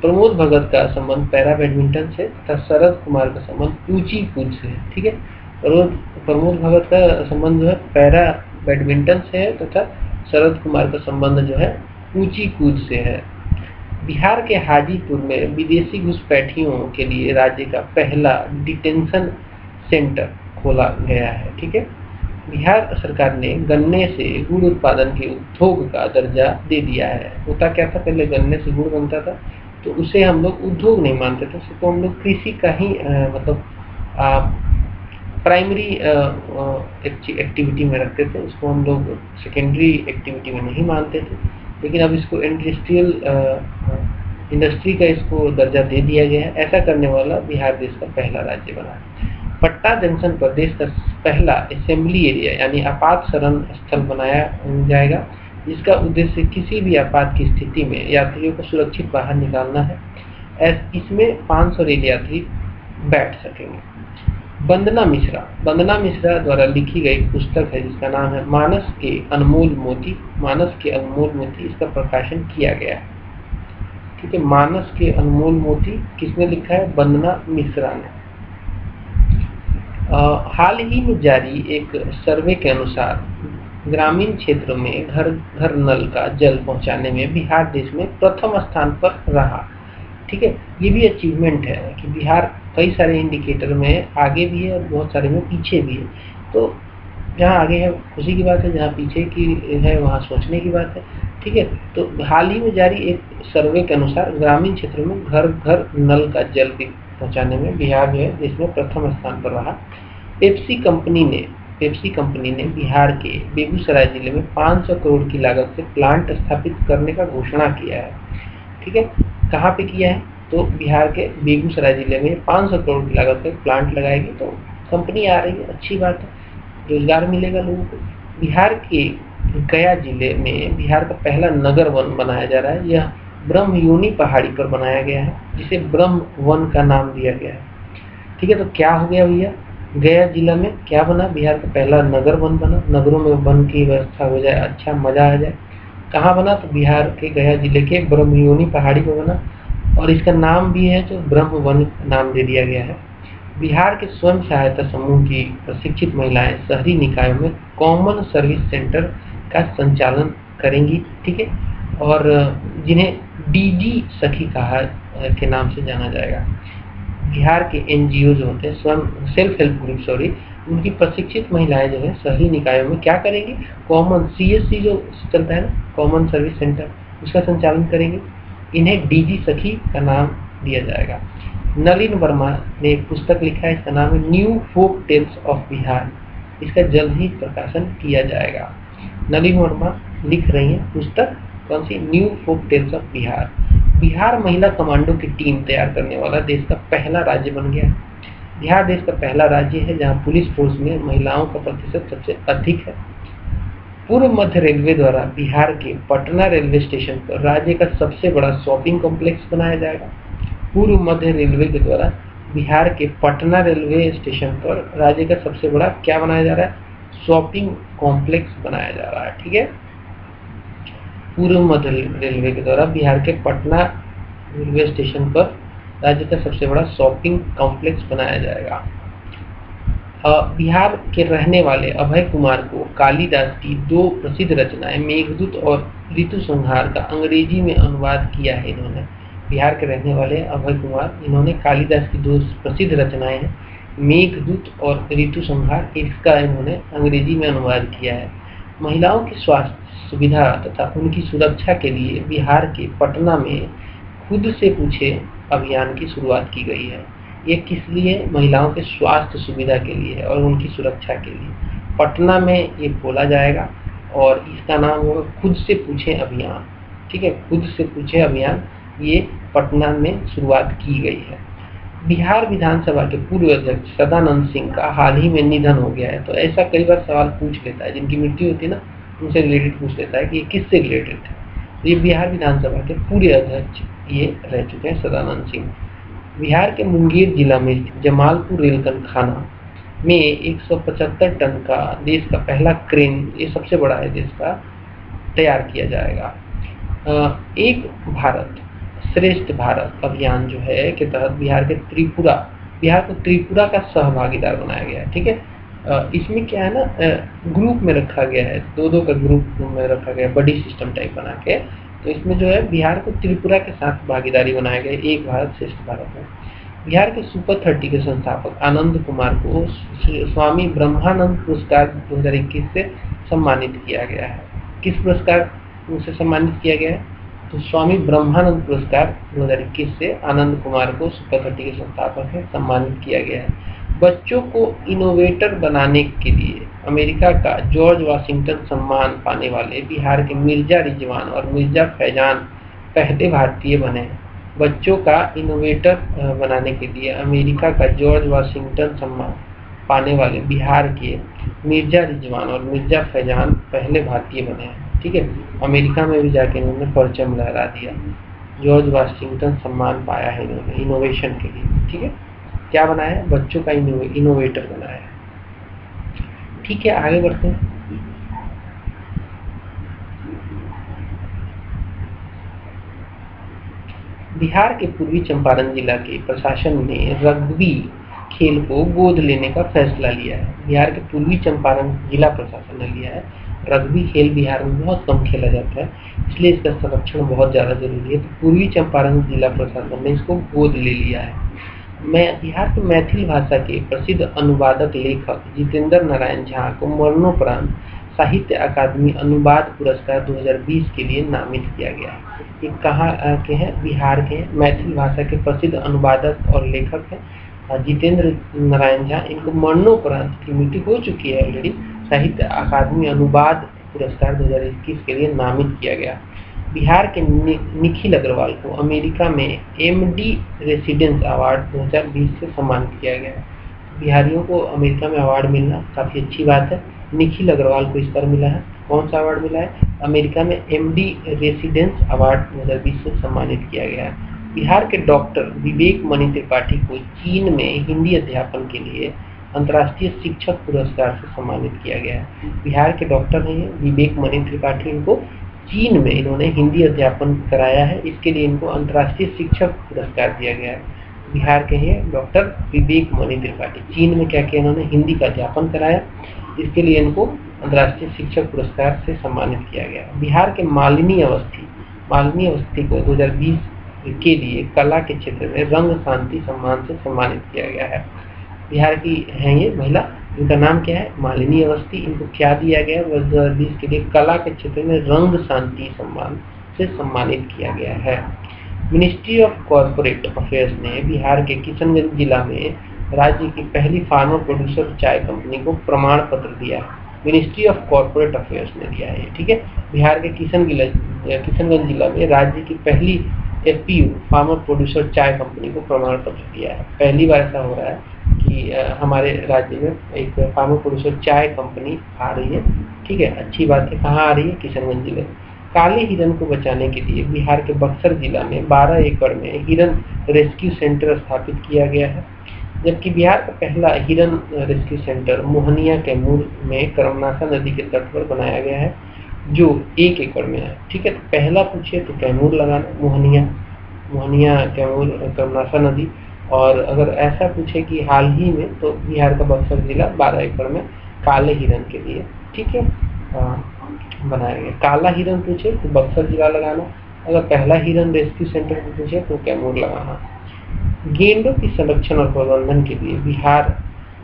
प्रमोद भगत का संबंध पैरा बैडमिंटन से तथा शरद कुमार का संबंध ऊंची कूद से है। ठीक है, प्रमोद भगत का संबंध जो है पैरा बैडमिंटन से है तथा शरद कुमार का संबंध जो है ऊंची कूद से है। बिहार के हाजीपुर में विदेशी घुसपैठियों के लिए राज्य का पहला डिटेंशन सेंटर खोला गया है। ठीक है, बिहार सरकार ने गन्ने से गुड़ उत्पादन के उद्योग का दर्जा दे दिया है। होता क्या था, पहले गन्ने से गुड़ बनता था तो उसे हम लोग उद्योग नहीं मानते थे, उसे तो हम लोग कृषि का ही मतलब प्राइमरी एक्टिविटी में रखते थे, उसको हम लोग सेकेंडरी एक्टिविटी में नहीं मानते थे। लेकिन अब इसको इंडस्ट्री का इसको दर्जा दे दिया गया है। ऐसा करने वाला बिहार देश का पहला राज्य बना है। पट्टा जंक्शन पर देश का पहला असेंबली एरिया यानी आपात शरण स्थल बनाया जाएगा, जिसका उद्देश्य किसी भी आपात की स्थिति में यात्रियों को सुरक्षित बाहर निकालना है। इसमें 500 रेल यात्री बैठ सकेंगे। वंदना मिश्रा द्वारा लिखी गई पुस्तक है जिसका नाम है मानस के अनमोल मोती। इसका प्रकाशन किया गया है। ठीक है, मानस के अनमोल मोती किसने लिखा है? वंदना मिश्रा ने। हाल ही में जारी एक सर्वे के अनुसार ग्रामीण क्षेत्रों में घर घर नल का जल पहुंचाने में बिहार देश में प्रथम स्थान पर रहा। ठीक है, ये भी अचीवमेंट है कि बिहार कई सारे इंडिकेटर में आगे भी है और बहुत सारे में पीछे भी है। तो जहाँ आगे है खुशी की बात है, जहाँ पीछे की है वहाँ सोचने की बात है। ठीक है, तो हाल ही में जारी एक सर्वे के अनुसार ग्रामीण क्षेत्रों में घर घर नल का जल पहुँचाने में बिहार जो है देश में प्रथम स्थान पर रहा। पेप्सी कंपनी ने बिहार के बेगूसराय जिले में 500 करोड़ की लागत से प्लांट स्थापित करने का घोषणा किया है। ठीक है, कहाँ पे किया है? तो बिहार के बेगूसराय जिले में 500 करोड़ की लागत से प्लांट लगाएगी। तो कंपनी आ रही है, अच्छी बात है, रोजगार मिलेगा लोगों को। बिहार के गया जिले में बिहार का पहला नगर वन बनाया जा रहा है। यह ब्रह्मयोनी पहाड़ी पर बनाया गया है, जिसे ब्रह्म वन का नाम दिया गया है। ठीक है, तो क्या हो गया भैया, गया जिला में क्या बना? बिहार का पहला नगर वन बना। नगरों में वन की व्यवस्था हो जाए, अच्छा मजा आ जाए। कहाँ बना? तो बिहार के गया जिले के ब्रह्मयोनी पहाड़ी पर बना और इसका नाम भी है जो ब्रह्म वन नाम दे दिया गया है। बिहार के स्वयं सहायता समूह की प्रशिक्षित महिलाएं शहरी निकायों में कॉमन सर्विस सेंटर का संचालन करेंगी। ठीक है, और जिन्हें डीजी सखी कहा के नाम से जाना जाएगा। बिहार के एनजीओ जो होते हैं, स्वयं सेल्फ हेल्प ग्रुप उनकी प्रशिक्षित महिलाएं जो है शहरी निकायों में क्या करेंगी? कॉमन सीएससी जो चलता है ना, कॉमन सर्विस सेंटर, उसका संचालन करेंगे। इन्हें डीजी सखी का नाम दिया जाएगा। नलिन वर्मा ने एक पुस्तक लिखा है, इसका नाम है new folk tales of Bihar. इसका जल्द ही प्रकाशन किया जाएगा। नलिन वर्मा लिख रही है पुस्तक, कौन सी? New folk tales of Bihar. Bihar महिला कमांडो की टीम तैयार करने वाला देश का पहला राज्य बन गया। बिहार देश का पहला राज्य है जहां पुलिस फोर्स में महिलाओं का प्रतिशत सबसे अधिक है। पूर्व मध्य रेलवे द्वारा बिहार के पटना रेलवे स्टेशन पर राज्य का सबसे बड़ा शॉपिंग कॉम्प्लेक्स बनाया जाएगा। पूर्व मध्य रेलवे के द्वारा बिहार के पटना रेलवे स्टेशन पर राज्य का सबसे बड़ा क्या बनाया जा रहा है? शॉपिंग कॉम्प्लेक्स बनाया जा रहा है। ठीक है, पूर्व मध्य रेलवे के द्वारा बिहार के पटना रेलवे स्टेशन पर राज्य का सबसे बड़ा शॉपिंग कॉम्प्लेक्स बनाया जाएगा। बिहार के रहने वाले अभय कुमार को कालिदास की 2 प्रसिद्ध रचनाएं मेघदूत और ऋतु संहार का अंग्रेजी में अनुवाद किया है। इन्होंने, बिहार के रहने वाले अभय कुमार, इन्होंने कालिदास की 2 प्रसिद्ध रचनाएं हैं मेघदूत और ऋतु संहार, इसका इन्होंने अंग्रेजी में अनुवाद किया है। महिलाओं की स्वास्थ्य सुविधा तथा उनकी सुरक्षा के लिए बिहार के पटना में खुद से पूछे अभियान की शुरुआत की गई है। ये किस लिए? महिलाओं के स्वास्थ्य सुविधा के लिए है और उनकी सुरक्षा के लिए। पटना में ये खोला जाएगा और इसका नाम होगा खुद से पूछे अभियान। ठीक है, खुद से पूछे अभियान, ये पटना में शुरुआत की गई है। बिहार विधानसभा के पूर्व अध्यक्ष सदानंद सिंह का हाल ही में निधन हो गया है। तो ऐसा कई बार सवाल पूछ लेता है, जिनकी मृत्यु होती है ना, उनसे रिलेटेड पूछ लेता है कि ये किससे रिलेटेड थे। तो ये बिहार विधानसभा के पूर्व अध्यक्ष ये रह चुके हैं सदानंद सिंह। बिहार के मुंगेर जिला में जमालपुर रेलखंड खाना में 175 टन का देश का पहला क्रेन, ये सबसे बड़ा है देश का, तैयार किया जाएगा। एक भारत श्रेष्ठ भारत अभियान जो है के तहत बिहार को त्रिपुरा का सहभागीदार बनाया गया है। ठीक है, इसमें क्या है ना, ग्रुप में रखा गया है, दो का ग्रुप में रखा गया, बड़ी सिस्टम टाइप बना के। तो इसमें जो है बिहार को त्रिपुरा के साथ भागीदारी बनाया गया, एक भारत श्रेष्ठ भारत में। बिहार के सुपर 30 के संस्थापक आनंद कुमार को स्वामी ब्रह्मानंद पुरस्कार 2021 से सम्मानित किया गया है। किस पुरस्कार से सम्मानित किया गया है? तो स्वामी ब्रह्मानंद पुरस्कार 2021 से आनंद कुमार को सुपर 30 के संस्थापक है सम्मानित किया गया है। बच्चों को इनोवेटर बनाने के लिए अमेरिका का जॉर्ज वाशिंगटन सम्मान पाने वाले बिहार के मिर्जा रिजवान और मिर्जा फैजान पहले भारतीय बने हैं। बच्चों का इनोवेटर बनाने के लिए अमेरिका का जॉर्ज वाशिंगटन सम्मान पाने वाले बिहार के मिर्जा रिजवान और मिर्जा फैजान पहले भारतीय बने हैं। ठीक है, अमेरिका में भी जाके इन्होंने परचम लहरा दिया। जॉर्ज वाशिंगटन सम्मान पाया है इन्होंने इनोवेशन के लिए। ठीक है, क्या बनाया है? बच्चों का इनोवेटर बनाया है। ठीक है, आगे बढ़ते हैं। बिहार के पूर्वी चंपारण जिला के प्रशासन ने रग्बी खेल को गोद लेने का फैसला लिया है। बिहार के पूर्वी चंपारण जिला प्रशासन ने लिया है। रग्बी खेल बिहार में बहुत कम खेला जाता है, इसलिए इसका संरक्षण बहुत ज़्यादा जरूरी है। तो पूर्वी चंपारण जिला प्रशासन ने इसको गोद ले लिया है। बिहार के मैथिली भाषा के प्रसिद्ध अनुवादक लेखक जितेंद्र नारायण झा को मरणोपरांत साहित्य अकादमी अनुवाद पुरस्कार 2020 के लिए नामित किया गया है। ये कहाँ के हैं? बिहार के हैं। मैथिली भाषा के प्रसिद्ध अनुवादक और लेखक हैं जितेंद्र नारायण झा। इनको मरणोपरांत की मृत्यु हो चुकी है ऑलरेडी, साहित्य अकादमी अनुवाद पुरस्कार 2021 के लिए नामित किया गया। बिहार के निखिल अग्रवाल को अमेरिका में एमडी रेसिडेंस अवार्ड 2020 से सम्मानित किया गया है। बिहारियों को अमेरिका में अवार्ड मिलना काफ़ी अच्छी बात है। निखिल अग्रवाल को इस बार मिला है। कौन सा अवार्ड मिला है? अमेरिका में एमडी रेसिडेंस अवार्ड 2020 से सम्मानित किया गया है। बिहार के डॉक्टर विवेक मणि त्रिपाठी को चीन में हिंदी अध्यापन के लिए अंतर्राष्ट्रीय शिक्षक पुरस्कार से सम्मानित किया गया है। बिहार के डॉक्टर हैं विवेक मणि त्रिपाठी, इनको चीन में इन्होंने हिंदी अध्यापन कराया है, इसके लिए इनको अंतर्राष्ट्रीय शिक्षक पुरस्कार दिया गया है। बिहार के हैं डॉक्टर विवेक मणि त्रिपाठी, चीन में क्या किया इन्होंने? हिंदी का अध्यापन कराया, इसके लिए इनको अंतर्राष्ट्रीय शिक्षक पुरस्कार से सम्मानित किया गया। बिहार के मालिनी अवस्थी को 2020 के लिए कला के क्षेत्र में रंग शांति सम्मान से सम्मानित किया गया है। बिहार की हैं ये महिला, इनका नाम क्या है? मालिनी अवस्थी। इनको क्या दिया गया? 2020 के लिए कला के क्षेत्र में रंग शांति सम्मान से सम्मानित किया गया है। मिनिस्ट्री ऑफ कॉर्पोरेट अफेयर्स ने बिहार के किशनगंज जिला में राज्य की पहली फार्मर प्रोड्यूसर चाय कंपनी को प्रमाण पत्र दिया है। मिनिस्ट्री ऑफ कॉर्पोरेट अफेयर्स ने दिया है। ठीक है, बिहार के किशनगंज जिला में राज्य की पहली एफपीयू फार्मर प्रोड्यूसर चाय कंपनी को प्रमाण पत्र दिया है। पहली बार ऐसा हो रहा है कि हमारे राज्य में एक फार्मर प्रोड्यूसर चाय कंपनी आ रही है। ठीक है, अच्छी बात है। कहाँ आ रही है? किशनगंज जिले। काले हिरन को बचाने के लिए बिहार के बक्सर जिला में 12 एकड़ में हिरन रेस्क्यू सेंटर स्थापित किया गया है, जबकि बिहार का पहला हिरन रेस्क्यू सेंटर मोहनिया कैमूर में कर्मनाशा नदी के तट पर बनाया गया है, जो 1 एकड़ में है। ठीक है, तो पहला पूछे तो कैमूर लगाना, मोहनिया कैमूर कर्मनाशा नदी। और अगर ऐसा पूछे कि हाल ही में, तो बिहार का बक्सर जिला 12 एकड़ में काले हिरन के लिए, ठीक है, बनाया गया। काला हिरन पूछे तो बक्सर जिला लगाना, अगर पहला हिरन रेस्क्यू सेंटर पूछे तो कैमूर लगाना। गेंडों की संरक्षण और प्रबंधन के लिए बिहार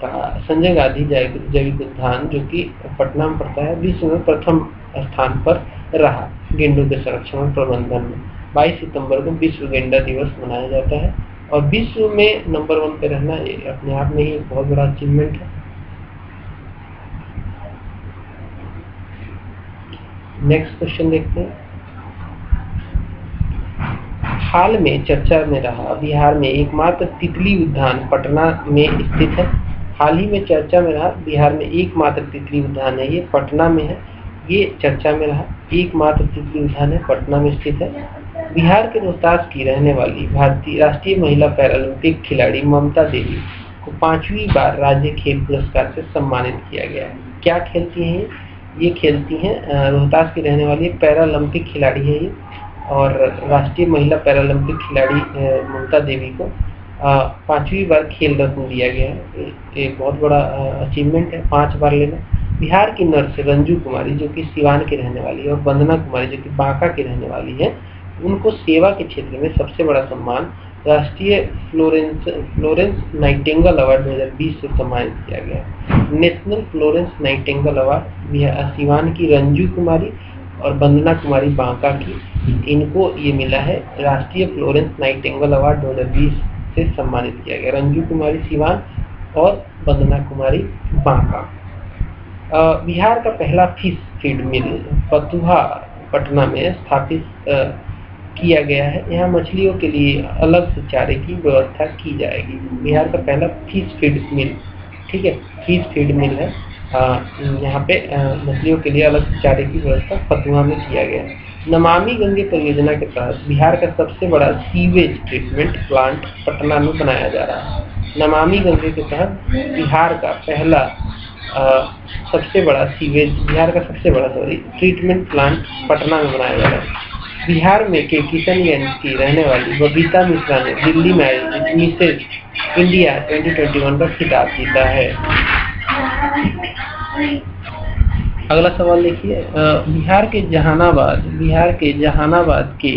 का संजय गांधी जैविक उद्यान, जो कि पटना में पड़ता है, विश्व में प्रथम स्थान पर रहा गेंडों के संरक्षण और प्रबंधन में। 22 सितंबर को विश्व गेंडा दिवस मनाया जाता है, और विश्व में नंबर 1 पे रहना अपने आप में ही एक बहुत बड़ा अचीवमेंट है। नेक्स्ट क्वेश्चन देखते हैं। हाल में चर्चा में रहा बिहार में एकमात्र तितली उद्यान पटना में स्थित है। हाल ही में चर्चा में रहा बिहार में एकमात्र तितली उद्यान है, ये पटना में है। ये चर्चा में रहा एकमात्र तितली उद्यान है, पटना में स्थित है। बिहार के रोहतास की रहने वाली भारतीय राष्ट्रीय महिला पैरालंपिक खिलाड़ी ममता देवी को 5वीं बार राज्य खेल पुरस्कार से सम्मानित किया गया है। क्या खेलती हैं ये खेलती हैं रोहतास की रहने वाली पैरालंपिक खिलाड़ी है ये, और राष्ट्रीय महिला पैरालंपिक खिलाड़ी ममता देवी को 5वीं बार खेल रत्न दिया गया है। एक बहुत बड़ा अचीवमेंट है 5 बार लेना। बिहार की नर्स रंजू कुमारी जो कि सिवान की रहने वाली है और वंदना कुमारी जो कि बांका की रहने वाली है, उनको सेवा के क्षेत्र में सबसे बड़ा सम्मान राष्ट्रीय फ्लोरेंस नाइटिंगेल अवार्ड 2020 से सम्मानित किया गया। National Florence Nightingale award Siwan की रंजू कुमारी और वंदना कुमारी बांका की, इनको ये मिला है। राष्ट्रीय फ्लोरेंस नाइटिंगेल अवार्ड 2020 से सम्मानित किया गया। रंजू कुमारी सिवान और वंदना कुमारी बांका। बिहार का पहला फिश फीड मिल फतुहा पटना में स्थापित किया गया है। यहाँ मछलियों के लिए अलग से चारे की व्यवस्था की जाएगी। बिहार का पहला फिश फीड मिल, ठीक है, फिश फीड मिल है। यहाँ पे मछलियों के लिए अलग से चारे की व्यवस्था फतुहा में किया गया है। नमामि गंगे परियोजना के तहत बिहार का सबसे बड़ा सीवेज ट्रीटमेंट प्लांट पटना में बनाया जा रहा है। नमामि गंगे के तहत बिहार का सबसे बड़ा ट्रीटमेंट प्लांट पटना में बनाया जा रहा है। बिहार में के किशनगंज की रहने वाली बबीता मिश्रा ने दिल्ली में आयोजित मिसेज इंडिया 2021 का खिताब जीता है। अगला सवाल देखिए, बिहार के जहानाबाद के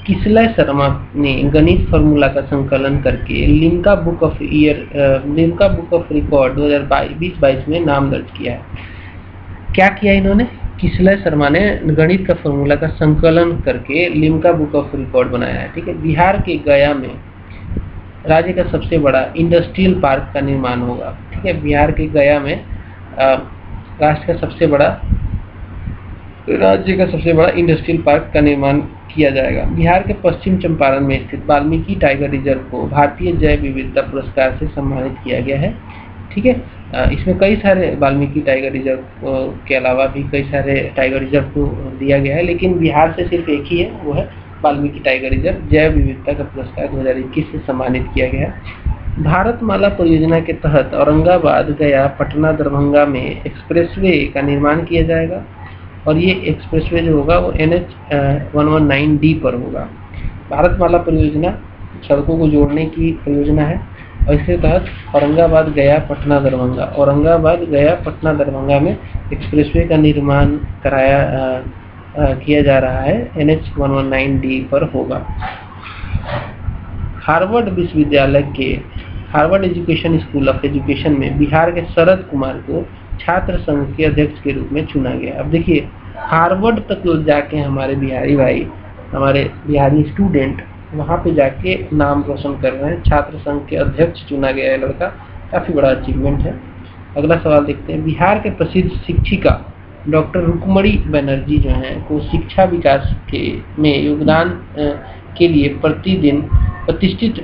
किसलय शर्मा ने गणित फार्मूला का संकलन करके लिम्का बुक ऑफ रिकॉर्ड 2020-22 में नाम दर्ज किया है। क्या किया इन्होंने? किसलय शर्मा ने गणित का फार्मूला का संकलन करके लिम्का बुक ऑफ रिकॉर्ड बनाया है, ठीक है। बिहार के गया में राज्य का सबसे बड़ा इंडस्ट्रियल पार्क का निर्माण होगा, ठीक है। बिहार के गया में राज्य का सबसे बड़ा इंडस्ट्रियल पार्क का निर्माण किया जाएगा। बिहार के पश्चिम चंपारण में स्थित वाल्मीकि टाइगर रिजर्व को भारतीय जैव विविधता पुरस्कार से सम्मानित किया गया है, ठीक है। इसमें कई सारे वाल्मीकि टाइगर रिजर्व के अलावा भी कई सारे टाइगर रिजर्व को दिया गया है, लेकिन बिहार से सिर्फ एक ही है, वो है वाल्मीकि टाइगर रिजर्व। जैव विविधता का पुरस्कार 2021 से सम्मानित किया गया है। भारतमाला परियोजना के तहत औरंगाबाद गया पटना दरभंगा में एक्सप्रेसवे का निर्माण किया जाएगा और ये एक्सप्रेसवे जो होगा वो NH 119D पर होगा। भारतमाला परियोजना सड़कों को जोड़ने की परियोजना है और इसके तहत औरंगाबाद गया पटना दरभंगा में एक्सप्रेसवे का निर्माण किया जा रहा है, NH 119D पर होगा। हार्वर्ड विश्वविद्यालय के Harvard education school of education में बिहार के शरद कुमार को छात्र संघ के अध्यक्ष के रूप में चुना गया। अब देखिए, हार्वर्ड तक जाके हमारे बिहारी स्टूडेंट वहाँ पे जाके नाम रोशन कर रहे हैं। छात्र संघ के अध्यक्ष चुना गया है लड़का, काफ़ी बड़ा अचीवमेंट है। अगला सवाल देखते हैं, बिहार के प्रसिद्ध शिक्षिका डॉक्टर रुक्मणी बनर्जी जो हैं को शिक्षा विकास में योगदान के लिए प्रतिष्ठित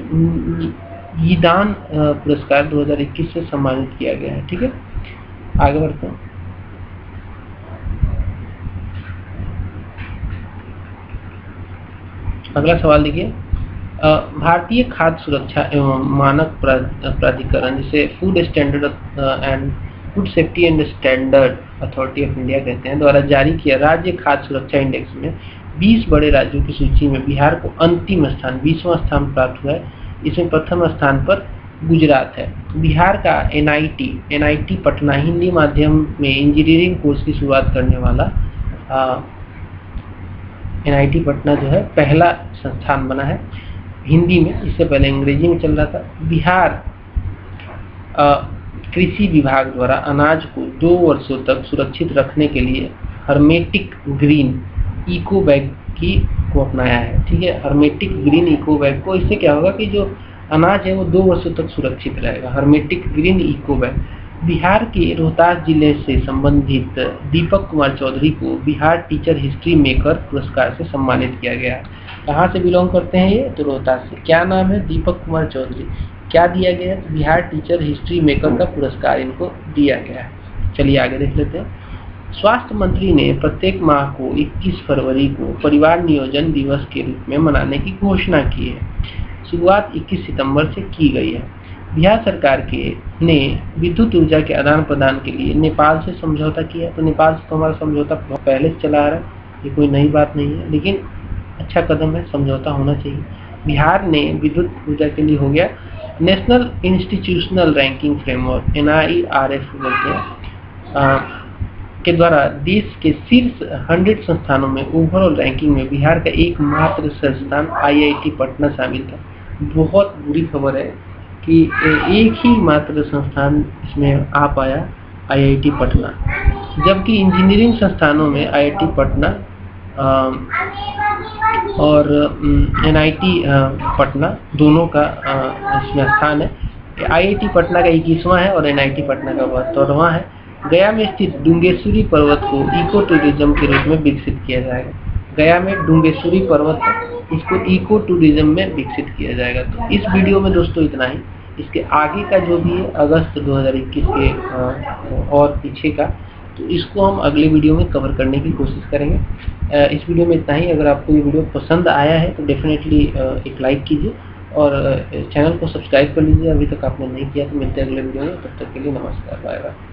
यीदान पुरस्कार 2021 से सम्मानित किया गया है, ठीक है। आगे बढ़ते हैं। अगला सवाल देखिए, भारतीय खाद्य सुरक्षा एवं मानक प्राधिकरण जिसे food safety and standard authority of India कहते हैं द्वारा जारी किया राज्य खाद्य सुरक्षा इंडेक्स में 20 बड़े राज्यों की सूची में बिहार को अंतिम स्थान 20वां स्थान प्राप्त हुआ है। इसमें प्रथम स्थान पर गुजरात है। बिहार का NIT पटना हिंदी माध्यम में इंजीनियरिंग कोर्स की शुरुआत करने वाला NIT पटना जो है पहला संस्थान बना है हिंदी में, इससे पहले अंग्रेजी में चल रहा था। बिहार कृषि विभाग द्वारा अनाज को 2 वर्षों तक सुरक्षित रखने के लिए हर्मेटिक ग्रीन इको बैग को अपनाया है, ठीक है। हर्मेटिक ग्रीन इको बैग को, इससे क्या होगा कि जो अनाज है वो 2 वर्षों तक सुरक्षित रहेगा। Hermetic green eco bag. Bihar के रोहतास जिले से संबंधित दीपक कुमार चौधरी को बिहार टीचर हिस्ट्री मेकर पुरस्कार से सम्मानित किया गया। कहाँ से बिलोंग करते हैं ये? तो रोहतास से। क्या नाम है? दीपक कुमार चौधरी। क्या दिया गया है? तो बिहार टीचर हिस्ट्री मेकर का पुरस्कार इनको दिया गया है। चलिए आगे देख लेते हैं। स्वास्थ्य मंत्री ने प्रत्येक माह को 21 फरवरी को परिवार नियोजन दिवस के रूप में मनाने की घोषणा की है। शुरुआत 21 सितंबर से की गई है। बिहार सरकार ने विद्युत ऊर्जा के आदान प्रदान के लिए नेपाल से समझौता किया। तो नेपाल से तो हमारा समझौता पहले से चला आ रहा है, ये कोई नई बात नहीं है, लेकिन अच्छा कदम है, समझौता होना चाहिए। बिहार ने विद्युत ऊर्जा के लिए हो गया national institutional ranking framework NIRF बोलते हैं के द्वारा देश के शीर्ष 100 संस्थानों में ओवरऑल रैंकिंग में बिहार का एकमात्र संस्थान IIT पटना शामिल था। बहुत बुरी खबर है कि एक ही मात्र संस्थान इसमें आ पाया, IIT पटना, जबकि इंजीनियरिंग संस्थानों में IIT पटना और NIT पटना दोनों का इसमें स्थान है। IIT पटना का 21वां है और NIT पटना का 72वां है। गया में स्थित डुंगेश्वरी पर्वत को इको टूरिज्म के रूप में विकसित किया जाएगा। गया में डुंगेश्वरी पर्वत है, इसको इको टूरिज्म में विकसित किया जाएगा। तो इस वीडियो में दोस्तों इतना ही। इसके आगे का जो भी है अगस्त 2021 के और पीछे का, तो इसको हम अगले वीडियो में कवर करने की कोशिश करेंगे। इस वीडियो में इतना ही। अगर आपको ये वीडियो पसंद आया है तो डेफिनेटली एक लाइक कीजिए और चैनल को सब्सक्राइब कर लीजिए अभी तक आपने नहीं किया। तो मिलते हैं अगले वीडियो में, तब तक के लिए नमस्कार, बाय बाय।